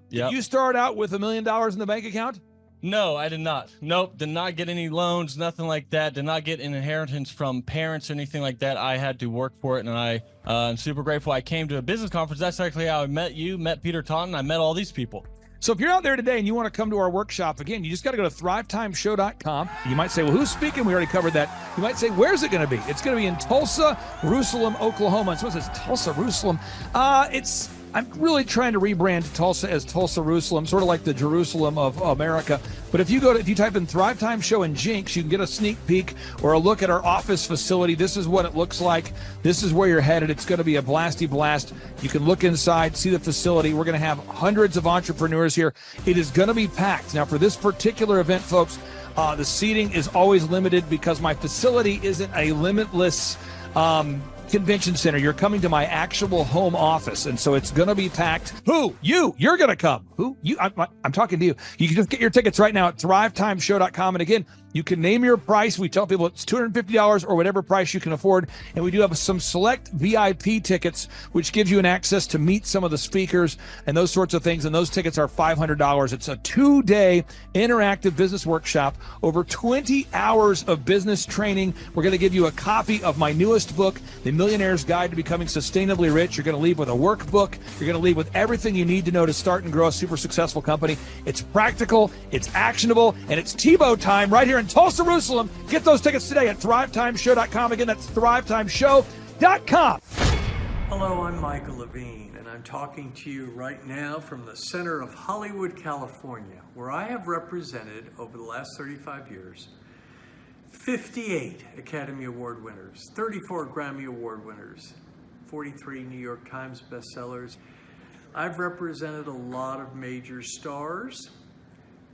Did you start out with $1 million in the bank account? No, I did not. Nope, did not get any loans, nothing like that. Did not get an inheritance from parents or anything like that. I had to work for it, and I'm super grateful. I came to a business conference. That's actually how I met you, met Peter Taunton. I met all these people. So if you're out there today and you want to come to our workshop, again, you just got to go to thrivetimeshow.com. You might say, well, who's speaking? We already covered that. You might say, where's it going to be? It's going to be in Tulsa, Jerusalem, Oklahoma. And someone says, Tulsa, Jerusalem. I'm really trying to rebrand Tulsa as Tulsa, Jerusalem, sort of like the Jerusalem of America. But if you type in Thrivetime Show and Jinx, you can get a sneak peek or a look at our office facility. This is what it looks like. This is where you're headed. It's going to be a blasty blast. You can look inside, see the facility. We're going to have hundreds of entrepreneurs here. It is going to be packed. Now, for this particular event, folks, the seating is always limited because my facility isn't a limitless convention center. You're coming to my actual home office, and so it's going to be packed. Who? You're going to come. Who? You? I'm talking to you. You can just get your tickets right now at thrivetimeshow.com. And again, you can name your price. We tell people it's $250 or whatever price you can afford. And we do have some select VIP tickets, which gives you an access to meet some of the speakers and those sorts of things. And those tickets are $500. It's a 2-day interactive business workshop, over 20 hours of business training. We're going to give you a copy of my newest book, The Millionaire's Guide to Becoming Sustainably Rich. You're going to leave with a workbook. You're going to leave with everything you need to know to start and grow a super successful company. It's practical, it's actionable, and it's Tebow time right here in Tulsa, Jerusalem. Get those tickets today at thrivetimeshow.com. Again, that's thrivetimeshow.com. Hello, I'm Michael Levine, and I'm talking to you right now from the center of Hollywood, California, where I have represented over the last 35 years 58 Academy Award winners, 34 Grammy Award winners, 43 New York Times bestsellers. I've represented a lot of major stars,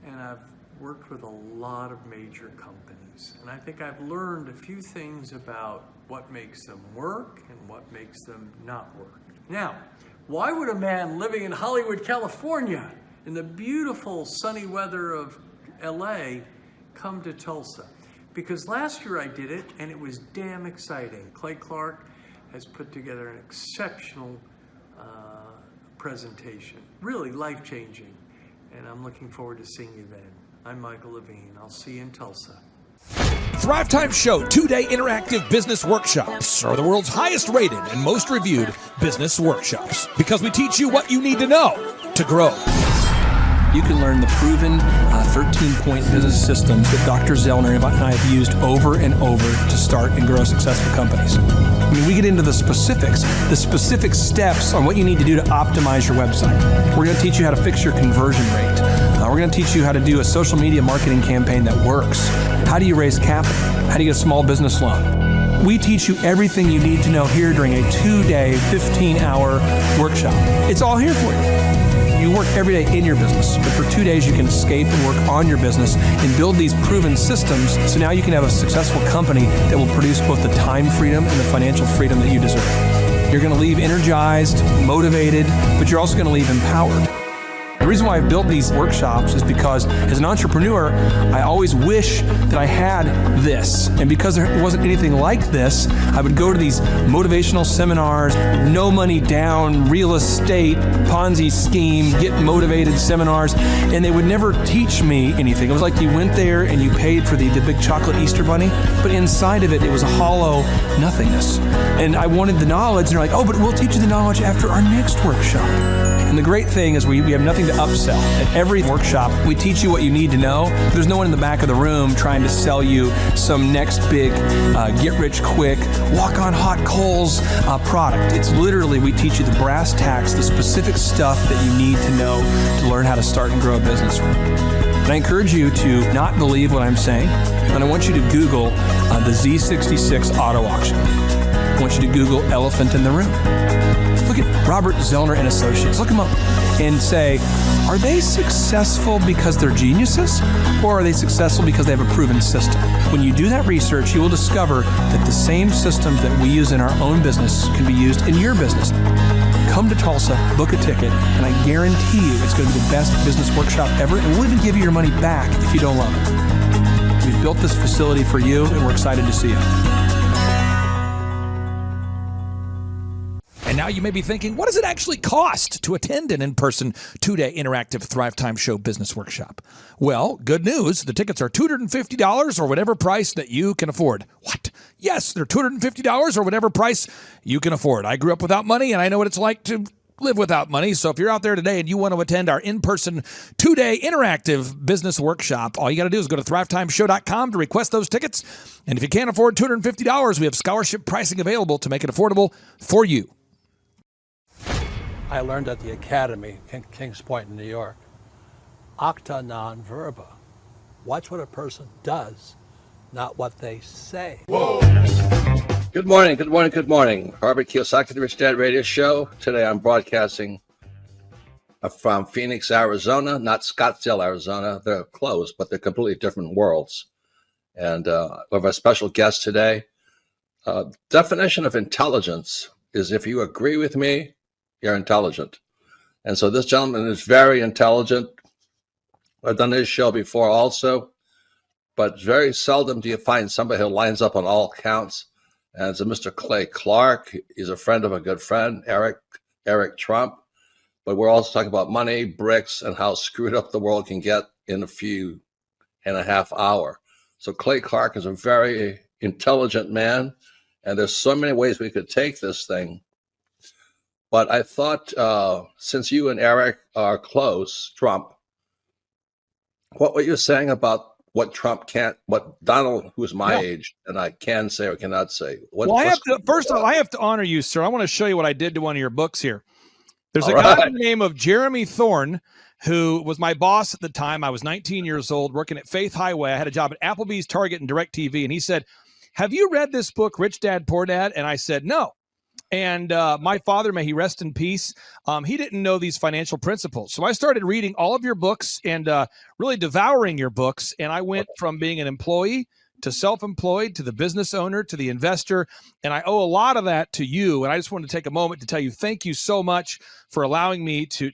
and I've worked with a lot of major companies. And I think I've learned a few things about what makes them work and what makes them not work. Now, why would a man living in Hollywood, California, in the beautiful sunny weather of LA, come to Tulsa? Because last year I did it, and it was damn exciting. Clay Clark has put together an exceptional presentation, really life-changing, and I'm looking forward to seeing you then. I'm Michael Levine. I'll see you in Tulsa. Thrivetime Show 2-day interactive business workshops are the world's highest rated and most reviewed business workshops because we teach you what you need to know to grow. You can learn the proven 13-point business systems that Dr. Zellner and I have used over and over to start and grow successful companies. I mean, we get into the specific steps on what you need to do to optimize your website. We're going to teach you how to fix your conversion rate. We're going to teach you how to do a social media marketing campaign that works. How do you raise capital? How do you get a small business loan? We teach you everything you need to know here during a 2-day, 15-hour workshop. It's all here for you. You work every day in your business, but for 2 days you can escape and work on your business and build these proven systems so now you can have a successful company that will produce both the time freedom and the financial freedom that you deserve. You're going to leave energized, motivated, but you're also going to leave empowered. The reason why I've built these workshops is because as an entrepreneur, I always wish that I had this. And because there wasn't anything like this, I would go to these motivational seminars, no money down, real estate, Ponzi scheme, get motivated seminars, and they would never teach me anything. It was like you went there and you paid for the big chocolate Easter bunny, but inside of it, it was a hollow nothingness. And I wanted the knowledge, and they're like, oh, but we'll teach you the knowledge after our next workshop. And the great thing is we have nothing to upsell. At every workshop, we teach you what you need to know. There's no one in the back of the room trying to sell you some next big get-rich-quick, walk-on-hot coals product. It's literally, we teach you the brass tacks, the specific stuff that you need to know to learn how to start and grow a business. And I encourage you to not believe what I'm saying, and I want you to Google the Z66 auto auction. I want you to Google elephant in the room. Look at Robert Zellner and Associates. Look them up and say, are they successful because they're geniuses, or are they successful because they have a proven system? When you do that research, you will discover that the same systems that we use in our own business can be used in your business. Come to Tulsa, book a ticket, and I guarantee you it's going to be the best business workshop ever, and we'll even give you your money back if you don't love it. We've built this facility for you, and we're excited to see you. And now you may be thinking, what does it actually cost to attend an in-person 2-day interactive Thrivetime Show business workshop? Well, good news. The tickets are $250 or whatever price that you can afford. What? Yes, they're $250 or whatever price you can afford. I grew up without money, and I know what it's like to live without money. So if you're out there today and you want to attend our in-person 2-day interactive business workshop, all you got to do is go to thrivetimeshow.com to request those tickets. And if you can't afford $250, we have scholarship pricing available to make it affordable for you. I learned at the Academy, Kings Point in New York. Acta non verba. Watch what a person does, not what they say. Whoa. Good morning, good morning, good morning. Robert Kiyosaki, the Rich Dad Radio Show. Today I'm broadcasting from Phoenix, Arizona, not Scottsdale, Arizona. They're close, but they're completely different worlds. And we have a special guest today. Definition of intelligence is if you agree with me, you're intelligent. And so this gentleman is very intelligent. I've done his show before also, but very seldom do you find somebody who lines up on all counts. And it's a Mr. Clay Clark. He's a friend of a good friend, Eric Trump. But we're also talking about money, bricks, and how screwed up the world can get in a few and a half hour. So Clay Clark is a very intelligent man, and there's so many ways we could take this thing. But I thought, since you and Eric are close, Trump, what were you saying about what Trump can't, what Donald, who's my age, and I can say or cannot say? First of all, I have to honor you, sir. I want to show you what I did to one of your books here. There's a guy by the name of Jeremy Thorne, who was my boss at the time. I was 19 years old, working at Faith Highway. I had a job at Applebee's, Target, and DirecTV. And he said, have you read this book, Rich Dad, Poor Dad? And I said, no. And my father, may he rest in peace, he didn't know these financial principles. So I started reading all of your books and really devouring your books. And I went from being an employee to self-employed to the business owner to the investor. And I owe a lot of that to you. And I just wanted to take a moment to tell you thank you so much for allowing me to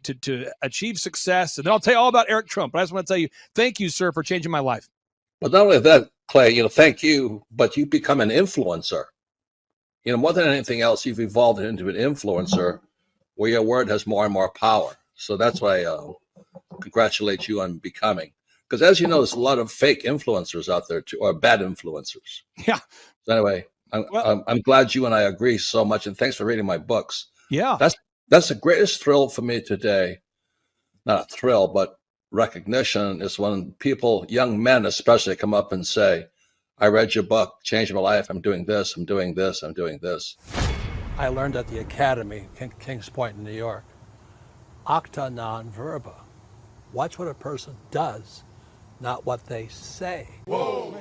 achieve success. And then I'll tell you all about Eric Trump. But I just want to tell you thank you, sir, for changing my life. But not only that, Clay, thank you, but you become an influencer. More than anything else, you've evolved into an influencer where your word has more and more power. So that's why I congratulate you on becoming. Because as you know, there's a lot of fake influencers out there too, or bad influencers. Yeah. So anyway, I'm glad you and I agree so much, and thanks for reading my books. Yeah. That's the greatest thrill for me today. Not a thrill, but recognition is when people, young men especially, come up and say, I read your book, changed my life. I'm doing this, I'm doing this, I'm doing this. I learned at the Academy, Kings Point in New York. Acta non verba. Watch what a person does, not what they say. Whoa.